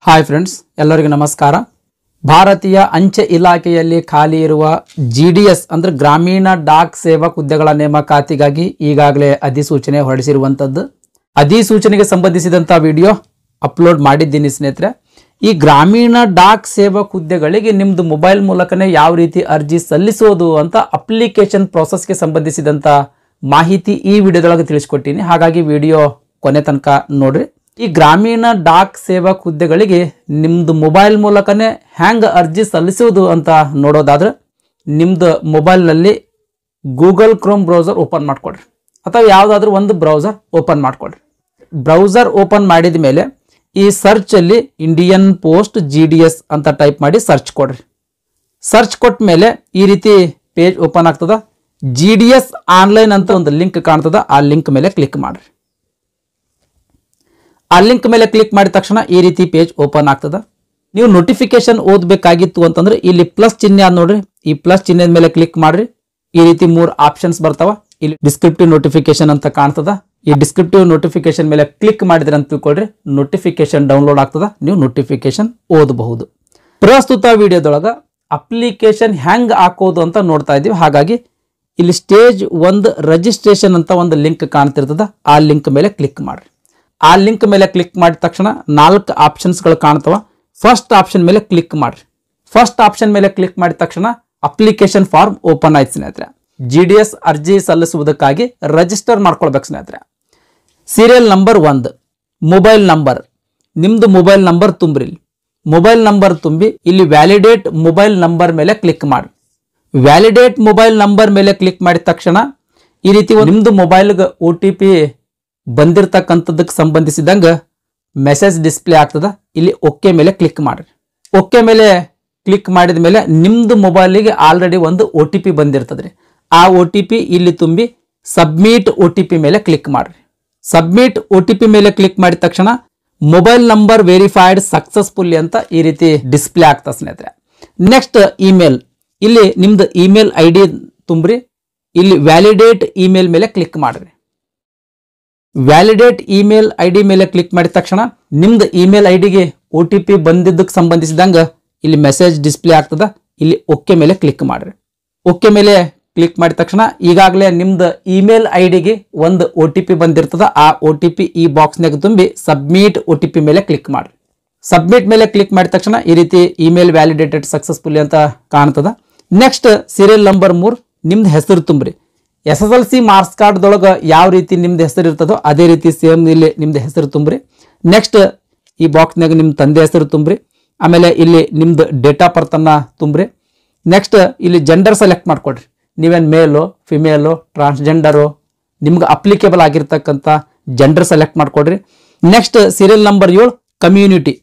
Hi friends, ಎಲ್ಲರಿಗೂ ನಮಸ್ಕಾರ. ಭಾರತೀಯ ಅಂಚೆ ಇಲಾಖೆಯಲ್ಲಿ ಖಾಲಿ ಇರುವ GDS ಅಂದ್ರೆ ಗ್ರಾಮೀಣ ಡಾಕ್ ಸೇವಕ್ ಹುದ್ದೆಗಳ ನೇಮಕಾತಿಗಾಗಿ ಈಗಾಗಲೇ ಅಧಿಸೂಚನೆ ಹೊರಡಿಸಿರುವಂಥದ್ದು. ಅಧಿಸೂಚನೆಗೆ ಸಂಬಂಧಿಸಿದಂಥ ವಿಡಿಯೋ ಅಪ್ಲೋಡ್ ಮಾಡಿದ್ದೀನಿ ಸ್ನೇಹಿತರೆ. ಈ ಗ್ರಾಮೀಣ ಡಾಕ್ ಸೇವಕ್ ಹುದ್ದೆಗಳಿಗೆ ನಿಮ್ಮದು ಮೊಬೈಲ್ ಮೂಲಕನೇ ಯಾವ ರೀತಿ ಅರ್ಜಿ ಸಲ್ಲಿಸೋದು ಅಂತ ಅಪ್ಲಿಕೇಶನ್ ಪ್ರೋಸೆಸ್ಗೆ ಸಂಬಂಧಿಸಿದಂಥ ಮಾಹಿತಿ ಈ ವಿಡಿಯೋದೊಳಗೆ ತಿಳಿಸ್ಕೊಟ್ಟಿನಿ. ಹಾಗಾಗಿ ವಿಡಿಯೋ ಕೊನೆ ತನಕ ನೋಡ್ರಿ. ಈ ಗ್ರಾಮೀಣ ಡಾಕ್ ಸೇವಕ್ ಹುದ್ದೆಗಳಿಗೆ ನಿಮ್ದು ಮೊಬೈಲ್ ಮೂಲಕನೇ ಹ್ಯಾಂಗ ಅರ್ಜಿ ಸಲ್ಲಿಸುವುದು ಅಂತ ನೋಡೋದಾದ್ರೆ ನಿಮ್ದು ಮೊಬೈಲ್ನಲ್ಲಿ ಗೂಗಲ್ ಕ್ರೋಮ್ ಬ್ರೌಸರ್ ಓಪನ್ ಮಾಡ್ಕೊಡ್ರಿ ಅಥವಾ ಯಾವುದಾದ್ರೂ ಒಂದು ಬ್ರೌಸರ್ ಓಪನ್ ಮಾಡ್ಕೊಡ್ರಿ. ಬ್ರೌಸರ್ ಓಪನ್ ಮಾಡಿದ ಮೇಲೆ ಈ ಸರ್ಚಲ್ಲಿ ಇಂಡಿಯನ್ ಪೋಸ್ಟ್ GDS ಅಂತ ಟೈಪ್ ಮಾಡಿ ಸರ್ಚ್ ಕೊಡ್ರಿ. ಸರ್ಚ್ ಕೊಟ್ಟ ಮೇಲೆ ಈ ರೀತಿ ಪೇಜ್ ಓಪನ್ ಆಗ್ತದ. GDS ಆನ್ಲೈನ್ ಅಂತ ಒಂದು ಲಿಂಕ್ ಕಾಣ್ತದ. ಆ ಲಿಂಕ್ ಮೇಲೆ ಕ್ಲಿಕ್ ಮಾಡ್ರಿ. ಆ ಲಿಂಕ್ ಮೇಲೆ ಕ್ಲಿಕ್ ಮಾಡಿದ ತಕ್ಷಣ ಈ ರೀತಿ ಪೇಜ್ ಓಪನ್ ಆಗ್ತದ. ನೀವು ನೋಟಿಫಿಕೇಶನ್ ಓದಬೇಕಾಗಿತ್ತು ಅಂತಂದ್ರೆ ಇಲ್ಲಿ ಪ್ಲಸ್ ಚಿಹ್ನೆ ಅದ ನೋಡ್ರಿ. ಈ ಪ್ಲಸ್ ಚಿಹ್ನೆ ಮೇಲೆ ಕ್ಲಿಕ್ ಮಾಡ್ರಿ. ಈ ರೀತಿ 3 ಆಪ್ಷನ್ಸ್ ಬರ್ತಾವ. ಇಲ್ಲಿ ಡಿಸ್ಕ್ರಿಪ್ಟಿವ್ ನೋಟಿಫಿಕೇಶನ್ ಅಂತ ಕಾಣ್ತದ. ಈ ಡಿಸ್ಕ್ರಿಪ್ಟಿವ್ ನೋಟಿಫಿಕೇಶನ್ ಮೇಲೆ ಕ್ಲಿಕ್ ಮಾಡಿದ್ರೆ ಅಂತ ತಿಳ್ಕೊಳ್ರಿ, ನೋಟಿಫಿಕೇಶನ್ ಡೌನ್ಲೋಡ್ ಆಗ್ತದ. ನೀವು ನೋಟಿಫಿಕೇಶನ್ ಓದಬಹುದು. ಪ್ರಸ್ತುತ ವಿಡಿಯೋದೊಳಗ ಅಪ್ಲಿಕೇಶನ್ ಹ್ಯಾಂಗ್ ಹಾಕೋದು ಅಂತ ನೋಡ್ತಾ ಇದೀವಿ. ಹಾಗಾಗಿ ಇಲ್ಲಿ ಸ್ಟೇಜ್ 1 ರಿಜಿಸ್ಟ್ರೇಷನ್ ಅಂತ ಒಂದು ಲಿಂಕ್ ಕಾಣ್ತಿರ್ತದ. ಆ ಲಿಂಕ್ ಮೇಲೆ ಕ್ಲಿಕ್ ಮಾಡ್ರಿ. ಆ ಲಿಂಕ್ ಮೇಲೆ ಕ್ಲಿಕ್ ಮಾಡಿದ ತಕ್ಷಣ 4 ಆಪ್ಷನ್ಸ್ಗಳು ಕಾಣ್ತವ. ಫಸ್ಟ್ ಆಪ್ಷನ್ ಮೇಲೆ ಕ್ಲಿಕ್ ಮಾಡ್ರಿ. ಫಸ್ಟ್ ಆಪ್ಷನ್ ಮೇಲೆ ಕ್ಲಿಕ್ ಮಾಡಿದ ತಕ್ಷಣ ಅಪ್ಲಿಕೇಶನ್ ಫಾರ್ಮ್ ಓಪನ್ ಆಯ್ತು ಸ್ನೇಹಿತರೆ. GDS ಅರ್ಜಿ ಸಲ್ಲಿಸುವುದಕ್ಕಾಗಿ ರಿಜಿಸ್ಟರ್ ಮಾಡ್ಕೊಳ್ಬೇಕು ಸ್ನೇಹಿತರೆ. ಸೀರಿಯಲ್ ನಂಬರ್ 1 ಮೊಬೈಲ್ ನಂಬರ್, ನಿಮ್ದು ಮೊಬೈಲ್ ನಂಬರ್ ತುಂಬ್ರಿ. ಮೊಬೈಲ್ ನಂಬರ್ ತುಂಬಿ ಇಲ್ಲಿ ವ್ಯಾಲಿಡೇಟ್ ಮೊಬೈಲ್ ನಂಬರ್ ಮೇಲೆ ಕ್ಲಿಕ್ ಮಾಡಿ. ವ್ಯಾಲಿಡೇಟ್ ಮೊಬೈಲ್ ನಂಬರ್ ಮೇಲೆ ಕ್ಲಿಕ್ ಮಾಡಿದ ತಕ್ಷಣ ಈ ರೀತಿ ನಿಮ್ದು ಮೊಬೈಲ್ಗೆ OTP ಬಂದಿರತಕ್ಕಂಥದ್ದಕ್ಕೆ ಸಂಬಂಧಿಸಿದಂಗೆ ಮೆಸೇಜ್ ಡಿಸ್ಪ್ಲೇ ಆಗ್ತದ. ಇಲ್ಲಿ ಓಕೆ ಮೇಲೆ ಕ್ಲಿಕ್ ಮಾಡ್ರಿ. ಓಕೆ ಮೇಲೆ ಕ್ಲಿಕ್ ಮಾಡಿದ ಮೇಲೆ ನಿಮ್ದು ಮೊಬೈಲಿಗೆ ಆಲ್ರೆಡಿ ಒಂದು OTP ಬಂದಿರ್ತದ್ರಿ. ಆ OTP ಇಲ್ಲಿ ತುಂಬಿ ಸಬ್ಮಿಟ್ OTP ಮೇಲೆ ಕ್ಲಿಕ್ ಮಾಡ್ರಿ. ಸಬ್ಮಿಟ್ OTP ಮೇಲೆ ಕ್ಲಿಕ್ ಮಾಡಿದ ತಕ್ಷಣ ಮೊಬೈಲ್ ನಂಬರ್ ವೆರಿಫೈಡ್ ಸಕ್ಸಸ್ಫುಲ್ಲಿ ಅಂತ ಈ ರೀತಿ ಡಿಸ್ಪ್ಲೇ ಆಗ್ತದೆ ಸ್ನೇಹಿತರೆ. ನೆಕ್ಸ್ಟ್ ಇಮೇಲ್, ಇಲ್ಲಿ ನಿಮ್ದು ಇಮೇಲ್ ID ತುಂಬ್ರಿ. ಇಲ್ಲಿ ವ್ಯಾಲಿಡೇಟ್ ಇಮೇಲ್ ಮೇಲೆ ಕ್ಲಿಕ್ ಮಾಡ್ರಿ. ವ್ಯಾಲಿಡೇಟ್ ಇಮೇಲ್ ID ಮೇಲೆ ಕ್ಲಿಕ್ ಮಾಡಿದ ತಕ್ಷಣ ನಿಮ್ದು ಇಮೇಲ್ IDಗೆ OTP ಬಂದಿದ್ದಕ್ಕೆ ಸಂಬಂಧಿಸಿದಂಗೆ ಇಲ್ಲಿ ಮೆಸೇಜ್ ಡಿಸ್ಪ್ಲೇ ಆಗ್ತದ. ಇಲ್ಲಿ ಓಕೆ ಮೇಲೆ ಕ್ಲಿಕ್ ಮಾಡ್ರಿ. ಓಕೆ ಮೇಲೆ ಕ್ಲಿಕ್ ಮಾಡಿದ ತಕ್ಷಣ ಈಗಾಗಲೇ ನಿಮ್ದು ಇಮೇಲ್ IDಗೆ ಒಂದು OTP ಬಂದಿರ್ತದ. ಆ OTP ಈ ಬಾಕ್ಸ್ನಾಗ ತುಂಬಿ ಸಬ್ಮಿಟ್ OTP ಮೇಲೆ ಕ್ಲಿಕ್ ಮಾಡ್ರಿ. ಸಬ್ಮಿಟ್ ಮೇಲೆ ಕ್ಲಿಕ್ ಮಾಡಿದ ತಕ್ಷಣ ಈ ರೀತಿ ಇಮೇಲ್ ವ್ಯಾಲಿಡೇಟೆಡ್ ಸಕ್ಸಸ್ಫುಲಿ ಅಂತ ಕಾಣ್ತದ. ನೆಕ್ಸ್ಟ್ ಸೀರಿಯಲ್ ನಂಬರ್ 3 ನಿಮ್ದು ಹೆಸರು ತುಂಬ್ರಿ. SSLC ಮಾರ್ಕ್ಸ್ ಕಾರ್ಡ್ದೊಳಗೆ ಯಾವ ರೀತಿ ನಿಮ್ದು ಹೆಸರು ಇರ್ತದೋ ಅದೇ ರೀತಿ ಸೇಮ್ ಇಲ್ಲಿ ನಿಮ್ದು ಹೆಸರು ತುಂಬ್ರಿ. ನೆಕ್ಸ್ಟ್ ಈ ಬಾಕ್ಸ್ನಾಗ ನಿಮ್ಮ ತಂದೆ ಹೆಸರು ತುಂಬ್ರಿ. ಆಮೇಲೆ ಇಲ್ಲಿ ನಿಮ್ದು ಡೇಟ್ ಆಫ್ ಬರ್ತ್ ಅನ್ನ ತುಂಬ್ರಿ. ನೆಕ್ಸ್ಟ್ ಇಲ್ಲಿ ಜೆಂಡರ್ ಸೆಲೆಕ್ಟ್ ಮಾಡ್ಕೊಡ್ರಿ. ನೀವೇನು ಮೇಲು, ಫಿಮೇಲು, ಟ್ರಾನ್ಸ್ಜೆಂಡರು, ನಿಮ್ಗೆ ಅಪ್ಲಿಕೇಬಲ್ ಆಗಿರ್ತಕ್ಕಂಥ ಜೆಂಡರ್ ಸೆಲೆಕ್ಟ್ ಮಾಡ್ಕೊಡ್ರಿ. ನೆಕ್ಸ್ಟ್ ಸೀರಿಯಲ್ ನಂಬರ್ 7 ಕಮ್ಯುನಿಟಿ,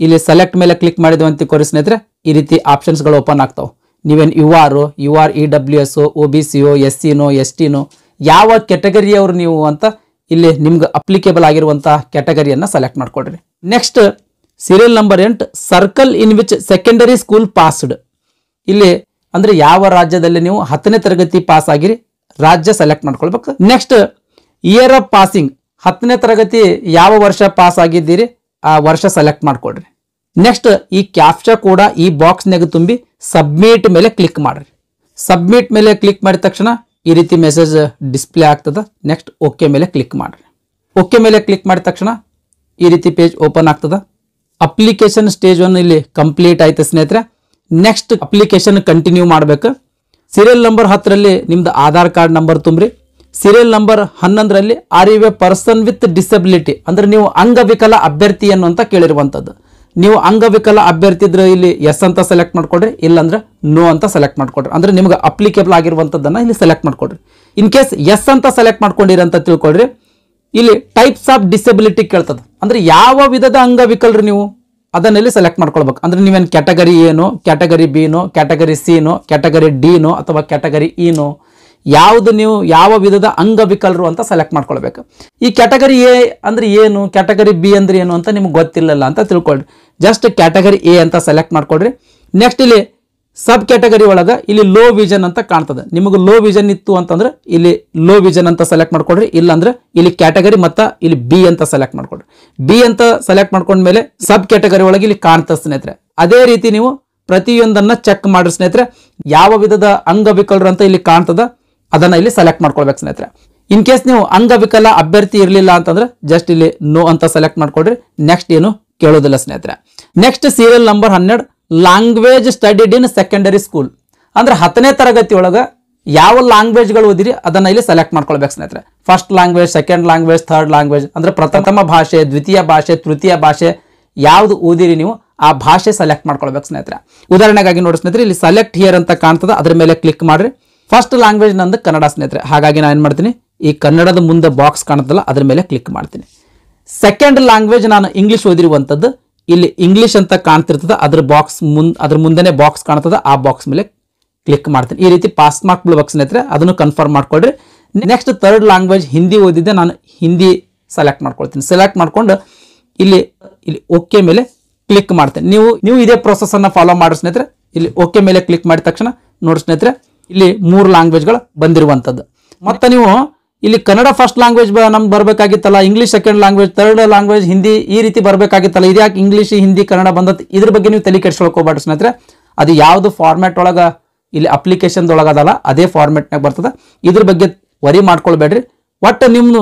ಇಲ್ಲಿ ಸೆಲೆಕ್ಟ್ ಮೇಲೆ ಕ್ಲಿಕ್ ಮಾಡಿದ್ವಿ ಅಂತ ಕೊರಿ ಸ್ನೇಹಿತರೆ. ಈ ರೀತಿ ಆಪ್ಷನ್ಸ್ಗಳು ಓಪನ್ ಆಗ್ತಾವೆ. ನೀವೇನು UR EWS OBC SC ST ಯಾವ ಕೆಟಗರಿಯವರು ನೀವು ಅಂತ ಇಲ್ಲಿ ನಿಮ್ಗೆ ಅಪ್ಲಿಕೇಬಲ್ ಆಗಿರುವಂತಹ ಕೆಟಗರಿಯನ್ನು ಸೆಲೆಕ್ಟ್ ಮಾಡ್ಕೊಡ್ರಿ. Next serial number 8 circle in which secondary school passed, ಇಲ್ಲಿ ಅಂದ್ರೆ ಯಾವ ರಾಜ್ಯದಲ್ಲಿ ನೀವು 10ನೇ ತರಗತಿ ಪಾಸ್ ಆಗಿರಿ ರಾಜ್ಯ ಸೆಲೆಕ್ಟ್ ಮಾಡ್ಕೊಳ್ಬೇಕು. ನೆಕ್ಸ್ಟ್ ಇಯರ್ ಆಫ್ ಪಾಸಿಂಗ್, 10ನೇ ತರಗತಿ ಯಾವ ವರ್ಷ ಪಾಸ್ ಆಗಿದ್ದೀರಿ ಆ ವರ್ಷ ಸೆಲೆಕ್ಟ್ ಮಾಡ್ಕೊಡ್ರಿ. ನೆಕ್ಸ್ಟ್ ಈ ಕ್ಯಾಪ್ಚಾ ಕೂಡ ಈ ಬಾಕ್ಸ್ನಾಗ ತುಂಬಿ ಸಬ್ಮಿಟ್ ಮೇಲೆ ಕ್ಲಿಕ್ ಮಾಡ್ರಿ. ಸಬ್ಮಿಟ್ ಮೇಲೆ ಕ್ಲಿಕ್ ಮಾಡಿದ ತಕ್ಷಣ ಈ ರೀತಿ ಮೆಸೇಜ್ ಡಿಸ್ಪ್ಲೇ ಆಗ್ತದ. ನೆಕ್ಸ್ಟ್ ಓಕೆ ಮೇಲೆ ಕ್ಲಿಕ್ ಮಾಡ್ರಿ. ಓಕೆ ಮೇಲೆ ಕ್ಲಿಕ್ ಮಾಡಿದ ತಕ್ಷಣ ಈ ರೀತಿ ಪೇಜ್ ಓಪನ್ ಆಗ್ತದ. ಅಪ್ಲಿಕೇಶನ್ ಸ್ಟೇಜ್ 1 ಇಲ್ಲಿ ಕಂಪ್ಲೀಟ್ ಆಯ್ತು ಸ್ನೇಹಿತರೆ. ನೆಕ್ಸ್ಟ್ ಅಪ್ಲಿಕೇಶನ್ ಕಂಟಿನ್ಯೂ ಮಾಡಬೇಕು. ಸೀರಿಯಲ್ ನಂಬರ್ 10ರಲ್ಲಿ ನಿಮ್ದು ಆಧಾರ್ ಕಾರ್ಡ್ ನಂಬರ್ ತುಂಬ್ರಿ. ಸೀರಿಯಲ್ ನಂಬರ್ 11ರಲ್ಲಿ are you a person with disability, ಅಂದ್ರೆ ನೀವು ಅಂಗವಿಕಲ ಅಭ್ಯರ್ಥಿ ಅನ್ನುವಂತ ಕೇಳಿರುವಂತದ್ದು. ನೀವು ಅಂಗವಿಕಲ ಅಭ್ಯರ್ಥಿ ಇದ್ರೆ ಇಲ್ಲಿ ಎಸ್ ಅಂತ ಸೆಲೆಕ್ಟ್ ಮಾಡ್ಕೊಡ್ರಿ, ಇಲ್ಲಾಂದ್ರೆ ನೋ ಅಂತ ಸೆಲೆಕ್ಟ್ ಮಾಡ್ಕೊಡ್ರಿ. ಅಂದ್ರೆ ನಿಮ್ಗೆ ಅಪ್ಲಿಕೇಬಲ್ ಆಗಿರುವಂತದ್ದನ್ನ ಇಲ್ಲಿ ಸೆಲೆಕ್ಟ್ ಮಾಡ್ಕೊಡ್ರಿ. ಇನ್ ಕೇಸ್ ಎಸ್ ಅಂತ ಸೆಲೆಕ್ಟ್ ಮಾಡ್ಕೊಂಡಿರಿ ಅಂತ ತಿಳ್ಕೊಡ್ರಿ. ಇಲ್ಲಿ ಟೈಪ್ಸ್ ಆಫ್ ಡಿಸಬಿಲಿಟಿ ಕೇಳ್ತದ, ಅಂದ್ರೆ ಯಾವ ವಿಧದ ಅಂಗವಿಕಲರು ನೀವು ಅದನ್ನಲ್ಲಿ ಸೆಲೆಕ್ಟ್ ಮಾಡ್ಕೊಳ್ಬೇಕು. ಅಂದ್ರೆ ನೀವೇನು ಕ್ಯಾಟಗರಿ ಏನೋ, ಕ್ಯಾಟಗರಿ ಬಿನೋ, ಕ್ಯಾಟಗರಿ ಸಿನೋ, ಕ್ಯಾಟಗರಿ ಡಿನೋ ಅಥವಾ ಕ್ಯಾಟಗರಿ ಇನೋ, ಯಾವುದು ನೀವು ಯಾವ ವಿಧದ ಅಂಗವಿಕಲರು ಅಂತ ಸೆಲೆಕ್ಟ್ ಮಾಡ್ಕೊಳ್ಬೇಕು. ಈ ಕ್ಯಾಟಗರಿ ಎ ಅಂದ್ರೆ ಏನು, ಕ್ಯಾಟಗರಿ ಬಿ ಅಂದ್ರೆ ಏನು ಅಂತ ನಿಮ್ಗೆ ಗೊತ್ತಿಲ್ಲಲ್ಲ ಅಂತ ತಿಳ್ಕೊಳ್ರಿ. ಜಸ್ಟ್ ಕ್ಯಾಟಗರಿ ಎ ಅಂತ ಸೆಲೆಕ್ಟ್ ಮಾಡ್ಕೊಡ್ರಿ. ನೆಕ್ಸ್ಟ್ ಇಲ್ಲಿ ಸಬ್ ಕ್ಯಾಟಗರಿ ಒಳಗ ಇಲ್ಲಿ ಲೋ ವಿಷನ್ ಅಂತ ಕಾಣ್ತದೆ. ನಿಮಗೆ ಲೋ ವಿಷನ್ ಇತ್ತು ಅಂತಂದ್ರೆ ಇಲ್ಲಿ ಲೋ ವಿಷನ್ ಅಂತ ಸೆಲೆಕ್ಟ್ ಮಾಡ್ಕೊಡ್ರಿ. ಇಲ್ಲಾಂದ್ರೆ ಇಲ್ಲಿ ಕ್ಯಾಟಗರಿ ಮತ್ತು ಇಲ್ಲಿ ಬಿ ಅಂತ ಸೆಲೆಕ್ಟ್ ಮಾಡ್ಕೊಡ್ರಿ. ಬಿ ಅಂತ ಸೆಲೆಕ್ಟ್ ಮಾಡ್ಕೊಂಡ್ಮೇಲೆ ಸಬ್ ಕ್ಯಾಟಗರಿ ಒಳಗೆ ಇಲ್ಲಿ ಕಾಣ್ತದೆ ಸ್ನೇಹಿತರೆ. ಅದೇ ರೀತಿ ನೀವು ಪ್ರತಿಯೊಂದನ್ನ ಚೆಕ್ ಮಾಡ್ರಿ ಸ್ನೇಹಿತರೆ. ಯಾವ ವಿಧದ ಅಂಗವಿಕಲರು ಅಂತ ಇಲ್ಲಿ ಕಾಣ್ತದ ಅದನ್ನ ಇಲ್ಲಿ ಸೆಲೆಕ್ಟ್ ಮಾಡ್ಕೊಳ್ಬೇಕು ಸ್ನೇಹಿತರೆ. ಇನ್ ಕೇಸ್ ನೀವು ಅಂಗವಿಕಲ ಅಭ್ಯರ್ಥಿ ಇರಲಿಲ್ಲ ಅಂತಂದ್ರೆ ಜಸ್ಟ್ ಇಲ್ಲಿ ನೋ ಅಂತ ಸೆಲೆಕ್ಟ್ ಮಾಡ್ಕೊಡ್ರಿ. ನೆಕ್ಸ್ಟ್ ಏನು ಕೇಳೋದಿಲ್ಲ ಸ್ನೇಹಿತರೆ. Next serial number 12 language studied in secondary school. ಅಂದ್ರೆ 10ನೇ ತರಗತಿ ಒಳಗ ಯಾವ ಲ್ಯಾಂಗ್ವೇಜ್ಗಳು ಓದಿರಿ ಅದನ್ನ ಇಲ್ಲಿ ಸೆಲೆಕ್ಟ್ ಮಾಡ್ಕೊಳ್ಬೇಕು ಸ್ನೇಹಿತರೆ. First language, second language, third language ಅಂದ್ರೆ ಪ್ರಥಮ ಭಾಷೆ, ದ್ವಿತೀಯ ಭಾಷೆ, ತೃತೀಯ ಭಾಷೆ ಯಾವ್ದು ಓದಿರಿ ನೀವು ಆ ಭಾಷೆ ಸೆಲೆಕ್ಟ್ ಮಾಡ್ಕೊಳ್ಬೇಕು ಸ್ನೇಹಿತರೆ. ಉದಾಹರಣೆಗಾಗಿ ನೋಡಿ ಸ್ನೇಹಿತರೆ, ಇಲ್ಲಿ ಸೆಲೆಕ್ಟ್ ಹಿಯರ್ ಅಂತ ಕಾಣ್ತದ, ಅದ್ರ ಮೇಲೆ ಕ್ಲಿಕ್ ಮಾಡ್ರಿ. ಫಸ್ಟ್ ಲ್ಯಾಂಗ್ವೇಜ್ ನಂದು ಕನ್ನಡ ಸ್ನೇಹಿತರೆ. ಹಾಗಾಗಿ ನಾನು ಏನ್ ಮಾಡ್ತೀನಿ, ಈ ಕನ್ನಡದ ಮುಂದೆ ಬಾಕ್ಸ್ ಕಾಣುತ್ತಲ್ಲ ಅದ್ರ ಮೇಲೆ ಕ್ಲಿಕ್ ಮಾಡ್ತೀನಿ. ಸೆಕೆಂಡ್ ಲ್ಯಾಂಗ್ವೇಜ್ ನಾನು ಇಂಗ್ಲಿಷ್ ಓದಿರುವಂಥದ್ದು, ಇಲ್ಲಿ ಇಂಗ್ಲಿಷ್ ಅಂತ ಕಾಣ್ತಿರ್ತದ, ಅದ್ರ ಮುಂದೆನೆ ಬಾಕ್ಸ್ ಕಾಣ್ತದ, ಆ ಬಾಕ್ಸ್ ಮೇಲೆ ಕ್ಲಿಕ್ ಮಾಡ್ತೀನಿ. ಈ ರೀತಿ ಪಾಸ್ ಮಾರ್ಕ್ ಬಿಡ್ಬೇಕು ಸ್ನೇಹಿತರೆ, ಅದನ್ನು ಕನ್ಫರ್ಮ್ ಮಾಡ್ಕೊಳ್ರಿ. ನೆಕ್ಸ್ಟ್ ಥರ್ಡ್ ಲ್ಯಾಂಗ್ವೇಜ್ ಹಿಂದಿ ಓದಿದ್ದೆ, ನಾನು ಹಿಂದಿ ಸೆಲೆಕ್ಟ್ ಮಾಡ್ಕೊಳ್ತೀನಿ. ಸೆಲೆಕ್ಟ್ ಮಾಡ್ಕೊಂಡು ಇಲ್ಲಿ ಓಕೆ ಮೇಲೆ ಕ್ಲಿಕ್ ಮಾಡ್ತೇನೆ. ನೀವು ಇದೇ ಪ್ರೊಸೆಸ್ ಅನ್ನ ಫಾಲೋ ಮಾಡಿ ಸ್ನೇಹಿತರೆ. ಇಲ್ಲಿ ಓಕೆ ಮೇಲೆ ಕ್ಲಿಕ್ ಮಾಡಿದ ತಕ್ಷಣ ನೋಡಿ ಸ್ನೇಹಿತರೆ, ಇಲ್ಲಿ 3 ಲ್ಯಾಂಗ್ವೇಜ್ಗಳು ಬಂದಿರುವಂಥದ್ದು. ಮತ್ತೆ ನೀವು ಇಲ್ಲಿ ಕನ್ನಡ ಫಸ್ಟ್ ಲ್ಯಾಂಗ್ವೇಜ್ ನಮ್ಗೆ ಬರಬೇಕಾಗಿತ್ತಲ್ಲ, English second language, third language Hindi ಈ ರೀತಿ ಬರಬೇಕಾಗಿತ್ತಲ್ಲ, ಇದ್ಯಾಕೆ ಇಂಗ್ಲಿಷ್ ಹಿಂದಿ ಕನ್ನಡ ಬಂದದ್ದು, ಇದ್ರ ಬಗ್ಗೆ ನೀವು ತಲೆ ಕೆಡಿಸ್ಕೊಳ್ಕೋಬೇಡ್ರಿ ಸ್ನೇಹಿತರೆ. ಅದು ಯಾವುದು ಫಾರ್ಮ್ಯಾಟ್ ಒಳಗ ಇಲ್ಲಿ ಅಪ್ಲಿಕೇಶನ್ ಒಳಗದಲ್ಲ ಅದೇ ಫಾರ್ಮ್ಯಾಟ್ನಾಗ ಬರ್ತದೆ. ಇದ್ರ ಬಗ್ಗೆ ವರಿ ಮಾಡ್ಕೊಳ್ಬೇಡ್ರಿ. ಒಟ್ಟು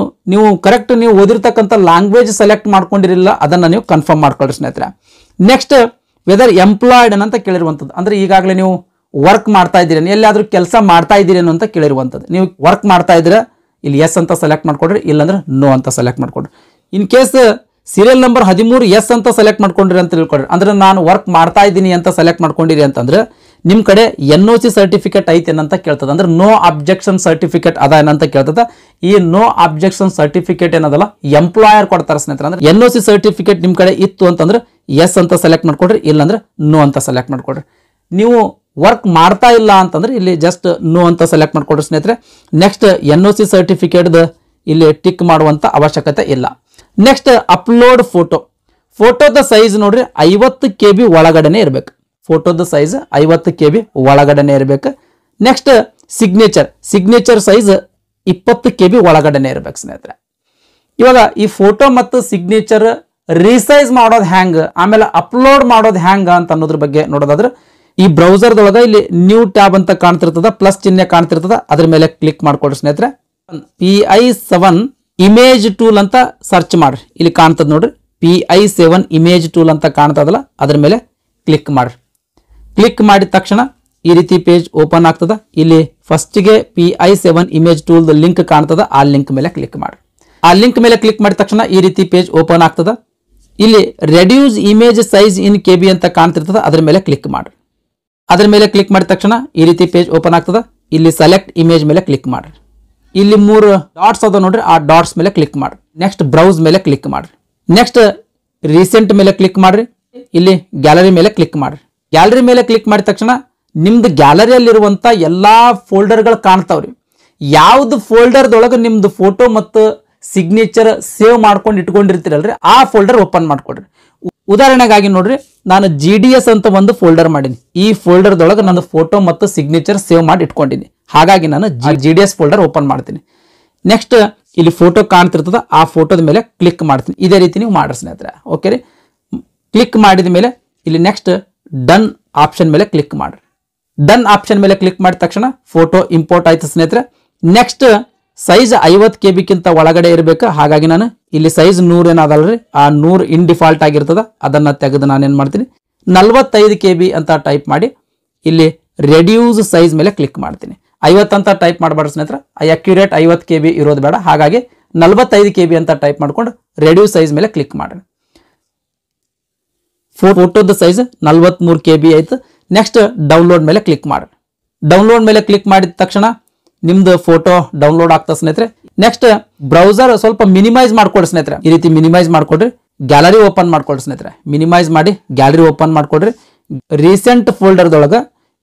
ನೀವು ಕರೆಕ್ಟ್ ನೀವು ಓದಿರ್ತಕ್ಕಂಥ ಲ್ಯಾಂಗ್ವೇಜ್ ಸೆಲೆಕ್ಟ್ ಮಾಡ್ಕೊಂಡಿರಲಿಲ್ಲ ಅದನ್ನ ನೀವು ಕನ್ಫರ್ಮ್ ಮಾಡ್ಕೊಳ್ರಿ ಸ್ನೇಹಿತರೆ. ನೆಕ್ಸ್ಟ್ ವೆದರ್ ಎಂಪ್ಲಾಯ್ಡ್ ಅಂತ ಕೇಳಿರುವಂಥದ್ದು, ಅಂದ್ರೆ ಈಗಾಗಲೇ ನೀವು ವರ್ಕ್ ಮಾಡ್ತಾ ಇದ್ದೀರೇನು, ಎಲ್ಲಾದ್ರೂ ಕೆಲಸ ಮಾಡ್ತಾ ಇದ್ದೀರೇನು ಅಂತ ಕೇಳಿರುವಂಥದ್ದು. ನೀವು ವರ್ಕ್ ಮಾಡ್ತಾ ಇದ್ರೆ ಇಲ್ಲಿ ಎಸ್ ಅಂತ ಸೆಲೆಕ್ಟ್ ಮಾಡ್ಕೊಡ್ರಿ, ಇಲ್ಲಾಂದ್ರೆ ನೋ ಅಂತ ಸೆಲೆಕ್ಟ್ ಮಾಡ್ಕೊಡ್ರಿ. In case serial number 13 yes ಅಂತ ಸೆಲೆಕ್ಟ್ ಮಾಡ್ಕೊಂಡ್ರಿ ಅಂತ ತಿಳ್ಕೊಡ್ರಿ. ಅಂದ್ರೆ ನಾನು ವರ್ಕ್ ಮಾಡ್ತಾ ಇದ್ದೀನಿ ಅಂತ ಸೆಲೆಕ್ಟ್ ಮಾಡ್ಕೊಂಡಿರಿ ಅಂತಂದ್ರೆ ನಿಮ್ಮ ಕಡೆ NOC ಸರ್ಟಿಫಿಕೇಟ್ ಐತೆ ಅಂತ ಕೇಳ್ತದೆ. ಅಂದ್ರೆ ನೋ ಅಬ್ಜೆಕ್ಷನ್ ಸರ್ಟಿಫಿಕೇಟ್ ಅದ ಏನಂತ ಕೇಳ್ತದ. ಈ ನೋ ಅಬ್ಜೆಕ್ಷನ್ ಸರ್ಟಿಫಿಕೇಟ್ ಏನದಲ್ಲ ಎಂಪ್ಲಾಯರ್ ಕೊಡ್ತಾರೆ ಸ್ನೇಹಿತರೆ. ಅಂದ್ರೆ NOC ಸರ್ಟಿಫಿಕೇಟ್ ನಿಮ್ಮ ಕಡೆ ಇತ್ತು ಅಂತಂದ್ರೆ ಎಸ್ ಅಂತ ಸೆಲೆಕ್ಟ್ ಮಾಡ್ಕೊಡ್ರಿ, ಇಲ್ಲಾಂದ್ರೆ ನೋ ಅಂತ ಸೆಲೆಕ್ಟ್ ಮಾಡ್ಕೊಡ್ರಿ. ನೀವು ವರ್ಕ್ ಮಾಡ್ತಾ ಇಲ್ಲ ಅಂತಂದ್ರೆ ಇಲ್ಲಿ ಜಸ್ಟ್ ನೋ ಅಂತ ಸೆಲೆಕ್ಟ್ ಮಾಡ್ಕೊಡ್ರಿ ಸ್ನೇಹಿತರೆ. ನೆಕ್ಸ್ಟ್ NOC ಸರ್ಟಿಫಿಕೇಟ್ ಇಲ್ಲಿ ಟಿಕ್ ಮಾಡುವಂತ ಅವಶ್ಯಕತೆ ಇಲ್ಲ. ನೆಕ್ಸ್ಟ್ ಅಪ್ಲೋಡ್ ಫೋಟೋದ ಸೈಜ್ ನೋಡ್ರಿ 50 KB ಒಳಗಡೆನೆ ಇರಬೇಕು. ಫೋಟೋದ ಸೈಜ್ 50 KB ಒಳಗಡೆನೆ ಇರಬೇಕು. ನೆಕ್ಸ್ಟ್ ಸಿಗ್ನೇಚರ್ ಸೈಜ್ 20 KB ಒಳಗಡೆನೆ ಇರಬೇಕು ಸ್ನೇಹಿತರೆ. ಇವಾಗ ಈ ಫೋಟೋ ಮತ್ತು ಸಿಗ್ನೇಚರ್ ರೀಸೈಜ್ ಮಾಡೋದು ಹ್ಯಾಂಗ್, ಆಮೇಲೆ ಅಪ್ಲೋಡ್ ಮಾಡೋದು ಹ್ಯಾಂಗ್ ಅಂತ ಅನ್ನೋದ್ರ ಬಗ್ಗೆ ನೋಡೋದಾದ್ರೆ ಈ ಬ್ರೌಸರ್ದೊಳಗ ಇಲ್ಲಿ ನ್ಯೂ ಟ್ಯಾಬ್ ಅಂತ ಕಾಣ್ತಿರ್ತದ, ಪ್ಲಸ್ ಚಿಹ್ನೆ ಕಾಣ್ತಿರ್ತದ, ಅದ್ರ ಮೇಲೆ ಕ್ಲಿಕ್ ಮಾಡ್ಕೊಡ್ರಿ ಸ್ನೇಹಿತರೆ. PI7 ಇಮೇಜ್ ಟೂಲ್ ಅಂತ ಸರ್ಚ್ ಮಾಡ್ರಿ. ಇಲ್ಲಿ ಕಾಣ್ತದ ನೋಡ್ರಿ, PI7 ಇಮೇಜ್ ಟೂಲ್ ಅಂತ ಕಾಣ್ತದಲ್ಲ ಅದ್ರ ಮೇಲೆ ಕ್ಲಿಕ್ ಮಾಡ್ರಿ. ಕ್ಲಿಕ್ ಮಾಡಿದ ತಕ್ಷಣ ಈ ರೀತಿ ಪೇಜ್ ಓಪನ್ ಆಗ್ತದ. ಇಲ್ಲಿ ಫಸ್ಟ್ಗೆ PI7 ಇಮೇಜ್ ಟೂಲ್ ಲಿಂಕ್ ಕಾಣ್ತದ, ಆ ಲಿಂಕ್ ಮೇಲೆ ಕ್ಲಿಕ್ ಮಾಡ್ರಿ. ಆ ಲಿಂಕ್ ಮೇಲೆ ಕ್ಲಿಕ್ ಮಾಡಿದ ತಕ್ಷಣ ಈ ರೀತಿ ಪೇಜ್ ಓಪನ್ ಆಗ್ತದ. ಇಲ್ಲಿ ರೆಡ್ಯೂಸ್ ಇಮೇಜ್ ಸೈಜ್ ಇನ್ KB ಅಂತ ಕಾಣ್ತಿರ್ತದ, ಅದ್ರ ಮೇಲೆ ಕ್ಲಿಕ್ ಮಾಡ್ರಿ. ಅದ್ರ ಮೇಲೆ ಕ್ಲಿಕ್ ಮಾಡಿದ ತಕ್ಷಣ ಈ ರೀತಿ ಪೇಜ್ ಓಪನ್ ಆಗ್ತದ. ಇಲ್ಲಿ ಸೆಲೆಕ್ಟ್ ಇಮೇಜ್ ಮೇಲೆ ಕ್ಲಿಕ್ ಮಾಡ್ರಿ. ಇಲ್ಲಿ 3 ಡಾಟ್ಸ್ ಅದ ನೋಡ್ರಿ, ಆ ಡಾಟ್ಸ್ ಮೇಲೆ ಕ್ಲಿಕ್ ಮಾಡ್ರಿ. ನೆಕ್ಸ್ಟ್ ಬ್ರೌಸ್ ಮೇಲೆ ಕ್ಲಿಕ್ ಮಾಡ್ರಿ. ನೆಕ್ಸ್ಟ್ ರೀಸೆಂಟ್ ಮೇಲೆ ಕ್ಲಿಕ್ ಮಾಡ್ರಿ. ಇಲ್ಲಿ ಗ್ಯಾಲರಿ ಮೇಲೆ ಕ್ಲಿಕ್ ಮಾಡ್ರಿ. ಗ್ಯಾಲರಿ ಮೇಲೆ ಕ್ಲಿಕ್ ಮಾಡಿದ ತಕ್ಷಣ ನಿಮ್ದು ಗ್ಯಾಲರಿಯಲ್ಲಿರುವಂತ ಎಲ್ಲಾ ಫೋಲ್ಡರ್ಗಳು ಕಾಣ್ತಾವ್ರಿ. ಯಾವ್ದು ಫೋಲ್ಡರ್ದೊಳಗೆ ನಿಮ್ದು ಫೋಟೋ ಮತ್ತು ಸಿಗ್ನೇಚರ್ ಸೇವ್ ಮಾಡ್ಕೊಂಡು ಇಟ್ಕೊಂಡಿರ್ತೀರಲ್ರಿ ಆ ಫೋಲ್ಡರ್ ಓಪನ್ ಮಾಡ್ಕೊಡ್ರಿ. ಉದಾಹರಣೆಗಾಗಿ ನೋಡ್ರಿ, ನಾನು GDS ಅಂತ ಒಂದು ಫೋಲ್ಡರ್ ಮಾಡೀನಿ. ಈ ಫೋಲ್ಡರ್ದೊಳಗೆ ನನ್ನ ಫೋಟೋ ಮತ್ತು ಸಿಗ್ನೇಚರ್ ಸೇವ್ ಮಾಡಿ ಇಟ್ಕೊಂಡಿನಿ. ಹಾಗಾಗಿ ನಾನು GDS ಫೋಲ್ಡರ್ ಓಪನ್ ಮಾಡ್ತೀನಿ. ನೆಕ್ಸ್ಟ್ ಇಲ್ಲಿ ಫೋಟೋ ಕಾಣ್ತಿರ್ತದ, ಆ ಫೋಟೋದ ಮೇಲೆ ಕ್ಲಿಕ್ ಮಾಡ್ತೀನಿ. ಇದೇ ರೀತಿ ನೀವು ಮಾಡ್ರಿ ಸ್ನೇಹಿತರೆ. ಓಕೆ ರೀ, ಕ್ಲಿಕ್ ಮಾಡಿದ ಮೇಲೆ ಇಲ್ಲಿ ನೆಕ್ಸ್ಟ್ ಡನ್ ಆಪ್ಷನ್ ಮೇಲೆ ಕ್ಲಿಕ್ ಮಾಡ್ರಿ. ಡನ್ ಆಪ್ಷನ್ ಮೇಲೆ ಕ್ಲಿಕ್ ಮಾಡಿದ ತಕ್ಷಣ ಫೋಟೋ ಇಂಪೋರ್ಟ್ ಆಯ್ತು ಸ್ನೇಹಿತರೆ. ನೆಕ್ಸ್ಟ್ ಸೈಜ್ 50 KBಕ್ಕಿಂತ ಒಳಗಡೆ ಇರಬೇಕು. ಹಾಗಾಗಿ ನಾನು ಇಲ್ಲಿ ಸೈಜ್ 100 ಏನಾದಲ್ರಿ, ಆ 100 ಇನ್ ಡಿಫಾಲ್ಟ್ ಆಗಿರ್ತದ, ಅದನ್ನ ತೆಗೆದು ನಾನೇನ್ ಮಾಡ್ತೀನಿ 45 KB ಅಂತ ಟೈಪ್ ಮಾಡಿ ಇಲ್ಲಿ ರೆಡ್ಯೂಸ್ ಸೈಜ್ ಮೇಲೆ ಕ್ಲಿಕ್ ಮಾಡ್ತೀನಿ. 50 ಅಂತ ಟೈಪ್ ಮಾಡಬಾರ್ದು ಸ್ನೇಹಿತರೆ, ಅಕ್ಯುರೇಟ್ 50 KB ಇರೋದು ಬೇಡ. ಹಾಗಾಗಿ 45 KB ಅಂತ ಟೈಪ್ ಮಾಡ್ಕೊಂಡು ರೆಡ್ಯೂಸ್ ಸೈಜ್ ಮೇಲೆ ಕ್ಲಿಕ್ ಮಾಡ್ರಿ. ಫೋಟೋದ ಸೈಜ್ 43 KB ಆಯ್ತು. ನೆಕ್ಸ್ಟ್ ಡೌನ್ಲೋಡ್ ಮೇಲೆ ಕ್ಲಿಕ್ ಮಾಡ್ರಿ. ಡೌನ್ಲೋಡ್ ಮೇಲೆ ಕ್ಲಿಕ್ ಮಾಡಿದ ತಕ್ಷಣ ನಿಮ್ದು ಫೋಟೋ ಡೌನ್ಲೋಡ್ ಆಗ್ತದೆ ಸ್ನೇಹಿತರೆ. ನೆಕ್ಸ್ಟ್ ಬ್ರೌಸರ್ ಸ್ವಲ್ಪ ಮಿನಿಮೈಸ್ ಮಾಡ್ಕೊಡ್ರಿ ಸ್ನೇಹಿತರೆ. ಈ ರೀತಿ ಮಿನಿಮೈಸ್ ಮಾಡ್ಕೊಡ್ರಿ. ಗ್ಯಾಲರಿ ಓಪನ್ ಮಾಡ್ಕೊಡ್ರಿ ಸ್ನೇಹಿತರೆ. ಮಿನಿಮೈಸ್ ಮಾಡಿ ಗ್ಯಾಲರಿ ಓಪನ್ ಮಾಡ್ಕೊಡ್ರಿ. ರೀಸೆಂಟ್ ಫೋಲ್ಡರ್ದೊಳಗ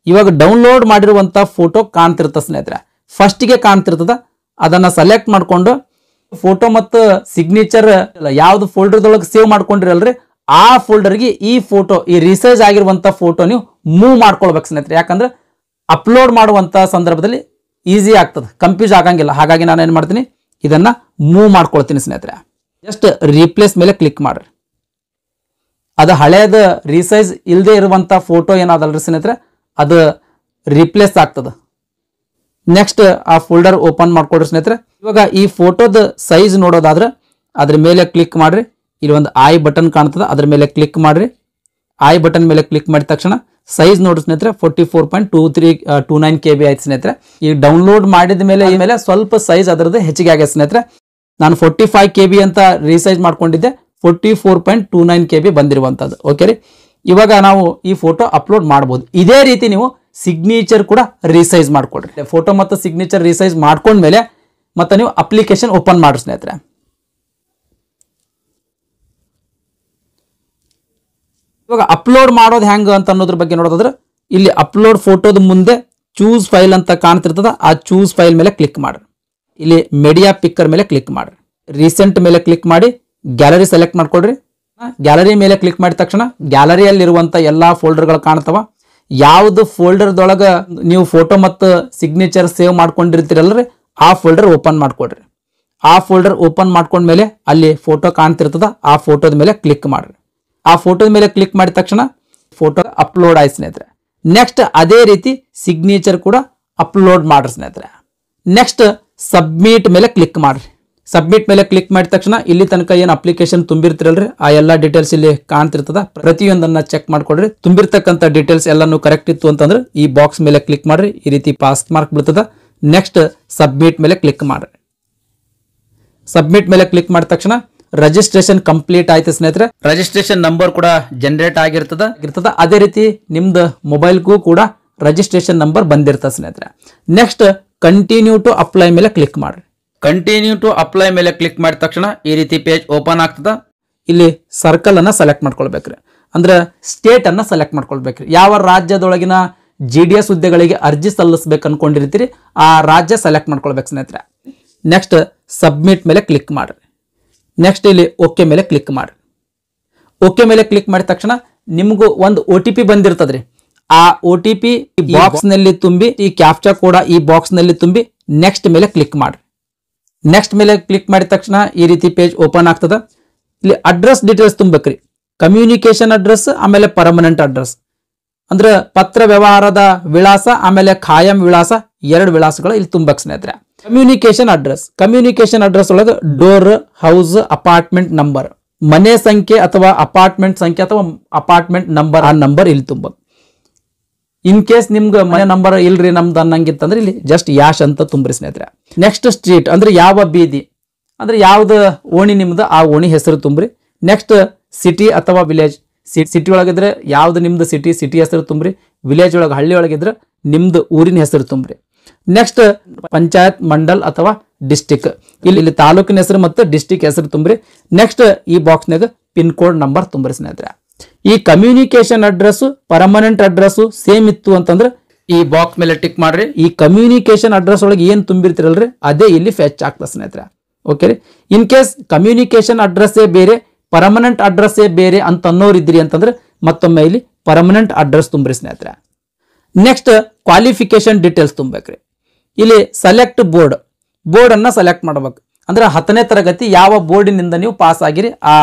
ಇವಾಗ ಡೌನ್ಲೋಡ್ ಮಾಡಿರುವಂತ ಫೋಟೋ ಕಾಣ್ತಿರ್ತದೆ ಸ್ನೇಹಿತರೆ. ಫಸ್ಟ್ಗೆ ಕಾಣ್ತಿರ್ತದ, ಅದನ್ನ ಸೆಲೆಕ್ಟ್ ಮಾಡ್ಕೊಂಡು ಫೋಟೋ ಮತ್ತು ಸಿಗ್ನೇಚರ್ ಯಾವ್ದು ಫೋಲ್ಡರ್ದೊಳಗೆ ಸೇವ್ ಮಾಡ್ಕೊಂಡಿರಲ್ರಿ ಆ ಫೋಲ್ಡರ್ಗೆ ಈ ಫೋಟೋ, ಈ ರಿಸೈಜ್ ಆಗಿರುವಂಥ ಫೋಟೋ ನೀವು ಮೂವ್ ಮಾಡ್ಕೊಳ್ಬೇಕು ಸ್ನೇಹಿತರೆ. ಯಾಕಂದ್ರೆ ಅಪ್ಲೋಡ್ ಮಾಡುವಂಥ ಸಂದರ್ಭದಲ್ಲಿ ಈಸಿ ಆಗ್ತದೆ, ಕನ್ಫ್ಯೂಸ್ ಆಗಂಗಿಲ್ಲ. ಹಾಗಾಗಿ ನಾನು ಏನು ಮಾಡ್ತೀನಿ, ಇದನ್ನು ಮೂವ್ ಮಾಡ್ಕೊಳ್ತೀನಿ ಸ್ನೇಹಿತರೆ. ಜಸ್ಟ್ ರೀಪ್ಲೇಸ್ ಮೇಲೆ ಕ್ಲಿಕ್ ಮಾಡ್ರಿ. ಅದು ಹಳೇದು ರಿಸೈಜ್ ಇಲ್ಲದೆ ಇರುವಂಥ ಫೋಟೋ ಏನಾದಲ್ರಿ ಸ್ನೇಹಿತರೆ, ಅದು ರಿಪ್ಲೇಸ್ ಆಗ್ತದೆ. ನೆಕ್ಸ್ಟ್ ಆ ಫೋಲ್ಡರ್ ಓಪನ್ ಮಾಡ್ಕೊಡ್ರಿ ಸ್ನೇಹಿತರೆ. ಇವಾಗ ಈ ಫೋಟೋದ ಸೈಜ್ ನೋಡೋದಾದ್ರೆ ಅದ್ರ ಮೇಲೆ ಕ್ಲಿಕ್ ಮಾಡ್ರಿ. ಇಲ್ಲಿ ಒಂದು ಐ ಬಟನ್ ಕಾಣ್ತದೆ, ಅದ್ರ ಮೇಲೆ ಕ್ಲಿಕ್ ಮಾಡ್ರಿ. ಐ ಬಟನ್ ಮೇಲೆ ಕ್ಲಿಕ್ ಮಾಡಿದ ತಕ್ಷಣ ಸೈಜ್ ನೋಡ್ರಿ ಸ್ನೇಹಿತರೆ 44.29 KB ಆಯ್ತು ಸ್ನೇಹಿತರೆ. ಈ ಡೌನ್ಲೋಡ್ ಮಾಡಿದ ಮೇಲೆ ಸ್ವಲ್ಪ ಸೈಜ್ ಅದರದ್ದು ಹೆಚ್ಚಿಗೆ ಆಗಿದೆ ಸ್ನೇಹಿತರೆ. ನಾನು 45 KB ಅಂತ ರೀಸೈಜ್ ಮಾಡ್ಕೊಂಡಿದ್ದೆ, 44.29 KB ಬಂದಿರುವಂಥದ್ದು. ಓಕೆ ರೀ, ಇವಾಗ ನಾವು ಈ ಫೋಟೋ ಅಪ್ಲೋಡ್ ಮಾಡ್ಬೋದು. ಇದೇ ರೀತಿ ನೀವು ಸಿಗ್ನೇಚರ್ ಕೂಡ ರೀಸೈಜ್ ಮಾಡ್ಕೊಡ್ರಿ. ಫೋಟೋ ಮತ್ತು ಸಿಗ್ನೇಚರ್ ರೀಸೈಜ್ ಮಾಡ್ಕೊಂಡ್ಮೇಲೆ ಮತ್ತೆ ನೀವು ಅಪ್ಲಿಕೇಶನ್ ಓಪನ್ ಮಾಡ್ರಿ ಸ್ನೇಹಿತರೆ. ಇವಾಗ ಅಪ್ಲೋಡ್ ಮಾಡೋದು ಹೆಂಗ ಅಂತ ಅನ್ನೋದ್ರ ಬಗ್ಗೆ ನೋಡೋದಾದ್ರೆ ಇಲ್ಲಿ ಅಪ್ಲೋಡ್ ಫೋಟೋದ ಮುಂದೆ ಚೂಸ್ ಫೈಲ್ ಅಂತ ಕಾಣ್ತಿರ್ತದ, ಆ ಚೂಸ್ ಫೈಲ್ ಮೇಲೆ ಕ್ಲಿಕ್ ಮಾಡ್ರಿ. ಇಲ್ಲಿ ಮೀಡಿಯಾ ಪಿಕ್ಕರ್ ಮೇಲೆ ಕ್ಲಿಕ್ ಮಾಡ್ರಿ. ರೀಸೆಂಟ್ ಮೇಲೆ ಕ್ಲಿಕ್ ಮಾಡಿ ಗ್ಯಾಲರಿ ಸೆಲೆಕ್ಟ್ ಮಾಡ್ಕೊಡ್ರಿ. ಗ್ಯಾಲರಿ ಮೇಲೆ ಕ್ಲಿಕ್ ಮಾಡಿದ ತಕ್ಷಣ ಗ್ಯಾಲರಿಯಲ್ಲಿರುವಂಥ ಎಲ್ಲ ಫೋಲ್ಡರ್ಗಳು ಕಾಣ್ತವ. ಯಾವುದು ಫೋಲ್ಡರ್ದೊಳಗೆ ನೀವು ಫೋಟೋ ಮತ್ತು ಸಿಗ್ನೇಚರ್ ಸೇವ್ ಮಾಡ್ಕೊಂಡಿರ್ತೀರಲ್ರಿ, ಆ ಫೋಲ್ಡರ್ ಓಪನ್ ಮಾಡ್ಕೊಡ್ರಿ. ಆ ಫೋಲ್ಡರ್ ಓಪನ್ ಮಾಡ್ಕೊಂಡ್ಮೇಲೆ ಅಲ್ಲಿ ಫೋಟೋ ಕಾಣ್ತಿರ್ತದ, ಆ ಫೋಟೋದ ಮೇಲೆ ಕ್ಲಿಕ್ ಮಾಡ್ರಿ. ಆ ಫೋಟೋದ ಮೇಲೆ ಕ್ಲಿಕ್ ಮಾಡಿದ ತಕ್ಷಣ ಫೋಟೋ ಅಪ್ಲೋಡ್ ಆಯ್ತು ಸ್ನೇಹಿತರೆ. ನೆಕ್ಸ್ಟ್ ಅದೇ ರೀತಿ ಸಿಗ್ನೇಚರ್ ಕೂಡ ಅಪ್ಲೋಡ್ ಮಾಡ್ರಿ ಸ್ನೇಹಿತರೆ. ನೆಕ್ಸ್ಟ್ ಸಬ್ಮಿಟ್ ಮೇಲೆ ಕ್ಲಿಕ್ ಮಾಡ್ರಿ. ಸಬ್ಮಿಟ್ ಮೇಲೆ ಕ್ಲಿಕ್ ಮಾಡಿದ ತಕ್ಷಣ ಇಲ್ಲಿ ತನಕ ಏನು ಅಪ್ಲಿಕೇಶನ್ ತುಂಬಿರ್ತಿರಲ್ರಿ, ಆ ಎಲ್ಲ ಡೀಟೇಲ್ಸ್ ಇಲ್ಲಿ ಕಾಣ್ತಿರ್ತದ. ಪ್ರತಿಯೊಂದನ್ನ ಚೆಕ್ ಮಾಡ್ಕೊಡ್ರಿ. ತುಂಬಿರ್ತಕ್ಕಂಥ ಡೀಟೇಲ್ಸ್ ಎಲ್ಲಾನು ಕರೆಕ್ಟ್ ಇತ್ತು ಅಂತಂದ್ರೆ ಈ ಬಾಕ್ಸ್ ಮೇಲೆ ಕ್ಲಿಕ್ ಮಾಡ್ರಿ. ಈ ರೀತಿ ಪಾಸ್ ಮಾರ್ಕ್ ಬೀಳ್ತದ. ನೆಕ್ಸ್ಟ್ ಸಬ್ಮಿಟ್ ಮೇಲೆ ಕ್ಲಿಕ್ ಮಾಡ್ರಿ. ಸಬ್ಮಿಟ್ ಮೇಲೆ ಕ್ಲಿಕ್ ಮಾಡಿದ ತಕ್ಷಣ ರಿಜಿಸ್ಟ್ರೇಷನ್ ಕಂಪ್ಲೀಟ್ ಆಯ್ತು ಸ್ನೇಹಿತರೆ. ರಿಜಿಸ್ಟ್ರೇಷನ್ ನಂಬರ್ ಕೂಡ ಜನರೇಟ್ ಆಗಿರ್ತದ. ಅದೇ ರೀತಿ ನಿಮ್ದು ಮೊಬೈಲ್ಗೂ ಕೂಡ ರಿಜಿಸ್ಟ್ರೇಷನ್ ನಂಬರ್ ಬಂದಿರ್ತದೆ ಸ್ನೇಹಿತರೆ. ನೆಕ್ಸ್ಟ್ ಕಂಟಿನ್ಯೂ ಟು ಅಪ್ಲೈ ಮೇಲೆ ಕ್ಲಿಕ್ ಮಾಡ್ರಿ. ಕಂಟಿನ್ಯೂ ಟು ಅಪ್ಲೈ ಮೇಲೆ ಕ್ಲಿಕ್ ಮಾಡಿದ ತಕ್ಷಣ ಈ ರೀತಿ ಪೇಜ್ ಓಪನ್ ಆಗ್ತದ. ಇಲ್ಲಿ ಸರ್ಕಲ್ ಅನ್ನ ಸೆಲೆಕ್ಟ್ ಮಾಡ್ಕೊಳ್ಬೇಕ್ರಿ, ಅಂದ್ರೆ ಸ್ಟೇಟ್ ಅನ್ನ ಸೆಲೆಕ್ಟ್ ಮಾಡ್ಕೊಳ್ಬೇಕ್ರಿ. ಯಾವ ರಾಜ್ಯದೊಳಗಿನ GDS ಹುದ್ದೆಗಳಿಗೆ ಅರ್ಜಿ ಸಲ್ಲಿಸಬೇಕು ಅನ್ಕೊಂಡಿರ್ತೀರಿ ಆ ರಾಜ್ಯ ಸೆಲೆಕ್ಟ್ ಮಾಡ್ಕೊಳ್ಬೇಕು ಸ್ನೇಹಿತರೆ. ನೆಕ್ಸ್ಟ್ ಸಬ್ಮಿಟ್ ಮೇಲೆ ಕ್ಲಿಕ್ ಮಾಡ್ರಿ. ನೆಕ್ಸ್ಟ್ ಇಲ್ಲಿ ಓಕೆ ಮೇಲೆ ಕ್ಲಿಕ್ ಮಾಡ್ರಿ. ಓಕೆ ಮೇಲೆ ಕ್ಲಿಕ್ ಮಾಡಿದ ತಕ್ಷಣ ನಿಮಗೂ ಒಂದು OTP ಬಂದಿರ್ತದ್ರಿ. ಆ OTP ಬಾಕ್ಸ್ ನಲ್ಲಿ ತುಂಬಿ, ಈ ಕ್ಯಾಪ್ಚಾ ಕೂಡ ಈ ಬಾಕ್ಸ್ ನಲ್ಲಿ ತುಂಬಿ ನೆಕ್ಸ್ಟ್ ಮೇಲೆ ಕ್ಲಿಕ್ ಮಾಡ್ರಿ. ನೆಕ್ಸ್ಟ್ ಮೇಲೆ ಕ್ಲಿಕ್ ಮಾಡಿದ ತಕ್ಷಣ ಈ ರೀತಿ ಪೇಜ್ ಓಪನ್ ಆಗ್ತದ. ಇಲ್ಲಿ ಅಡ್ರೆಸ್ ಡೀಟೇಲ್ಸ್ ತುಂಬಬೇಕ್ರಿ. ಕಮ್ಯುನಿಕೇಶನ್ ಅಡ್ರೆಸ್, ಆಮೇಲೆ ಪರ್ಮನೆಂಟ್ ಅಡ್ರೆಸ್, ಅಂದ್ರೆ ಪತ್ರ ವ್ಯವಹಾರದ ವಿಳಾಸ ಆಮೇಲೆ ಖಾಯಂ ವಿಳಾಸ, 2 ವಿಳಾಸಗಳು ಇಲ್ಲಿ ತುಂಬಬೇಕು ಸ್ನೇಹಿತರೆ. ಕಮ್ಯುನಿಕೇಶನ್ ಅಡ್ರೆಸ್ ಒಳಗೆ ಡೋರ್, ಹೌಸ್, ಅಪಾರ್ಟ್ಮೆಂಟ್ ನಂಬರ್, ಮನೆ ಸಂಖ್ಯೆ ಅಥವಾ ಅಪಾರ್ಟ್ಮೆಂಟ್ ಸಂಖ್ಯೆ ಅಥವಾ ಅಪಾರ್ಟ್ಮೆಂಟ್ ನಂಬರ್, ಆ ನಂಬರ್ ಇಲ್ಲಿ ತುಂಬಬೇಕು. ಇನ್ ಕೇಸ್ ನಿಮ್ಗೆ ಮನೆ ನಂಬರ್ ಇಲ್ರಿ ನಮ್ದು ಅನ್ನಂಗಿತ್ತಂದ್ರೆ ಇಲ್ಲಿ ಜಸ್ಟ್ ಯಾಶ್ ಅಂತ ತುಂಬ್ರಿ ಸ್ನೇಹಿತರೆ. ನೆಕ್ಸ್ಟ್ ಸ್ಟ್ರೀಟ್ ಅಂದ್ರೆ ಯಾವ ಬೀದಿ, ಅಂದ್ರೆ ಯಾವ್ದು ಓಣಿ ನಿಮ್ದು ಆ ಓಣಿ ಹೆಸರು ತುಂಬ್ರಿ. ನೆಕ್ಸ್ಟ್ ಸಿಟಿ ಅಥವಾ ವಿಲೇಜ್, ಸಿಟಿ ಒಳಗಿದ್ರೆ ಯಾವ್ದು ನಿಮ್ದು ಸಿಟಿ ಹೆಸರು ತುಂಬ್ರಿ. ವಿಲೇಜ್ ಒಳಗೆ ಹಳ್ಳಿ ಒಳಗಿದ್ರೆ ನಿಮ್ದು ಊರಿನ ಹೆಸರು ತುಂಬ್ರಿ. ನೆಕ್ಸ್ಟ್ ಪಂಚಾಯತ್, ಮಂಡಲ್ ಅಥವಾ ಡಿಸ್ಟಿಕ್, ಇಲ್ಲಿ ತಾಲೂಕಿನ ಹೆಸರು ಮತ್ತು ಡಿಸ್ಟಿಕ್ ಹೆಸರು ತುಂಬ್ರಿ. ನೆಕ್ಸ್ಟ್ ಈ ಬಾಕ್ಸ್ನಾಗ ಪಿನ್ ಕೋಡ್ ನಂಬರ್ ತುಂಬ್ರಿ ಸ್ನೇಹಿತರೆ. ಈ communication address, permanent address same ಇತ್ತು ಅಂತಂದ್ರೆ ಈ ಬಾಕ್ಸ್ ಮೇಲೆ ಟಿಕ್ ಮಾಡ್ರಿ. ಈ ಕಮ್ಯುನಿಕೇಶನ್ ಅಡ್ರೆಸ್ ಒಳಗೆ ಏನ್ ತುಂಬಿರ್ತಿರಲ್ರಿ ಅದೇ ಇಲ್ಲಿ ಫೆಚ್ ಆಗ್ತದೆ ಸ್ನೇಹಿತರೆ. ಓಕೆ ರೀ. ಇನ್ ಕೇಸ್ ಕಮ್ಯುನಿಕೇಶನ್ ಅಡ್ರೆಸ್ಸೇ ಬೇರೆ, ಪರ್ಮನೆಂಟ್ ಅಡ್ರೆಸ್ಸೇ ಬೇರೆ ಅಂತ ಅನ್ನೋರಿದ್ರಿ ಅಂತಂದ್ರೆ ಮತ್ತೊಮ್ಮೆ ಇಲ್ಲಿ ಪರ್ಮನೆಂಟ್ ಅಡ್ರೆಸ್ ತುಂಬ್ರಿ ಸ್ನೇಹಿತರೆ. ನೆಕ್ಸ್ಟ್ ಕ್ವಾಲಿಫಿಕೇಶನ್ ಡೀಟೇಲ್ಸ್ ತುಂಬಬೇಕ್ರಿ. ಇಲ್ಲಿ ಸೆಲೆಕ್ಟ್ ಬೋರ್ಡ್ ಅನ್ನ ಸೆಲೆಕ್ಟ್ ಮಾಡ್ಬೇಕು. ಅಂದ್ರೆ 10ನೇ ತರಗತಿ ಯಾವ ಬೋರ್ಡಿನಿಂದ ನೀವು ಪಾಸ್ ಆಗಿರಿ ಆ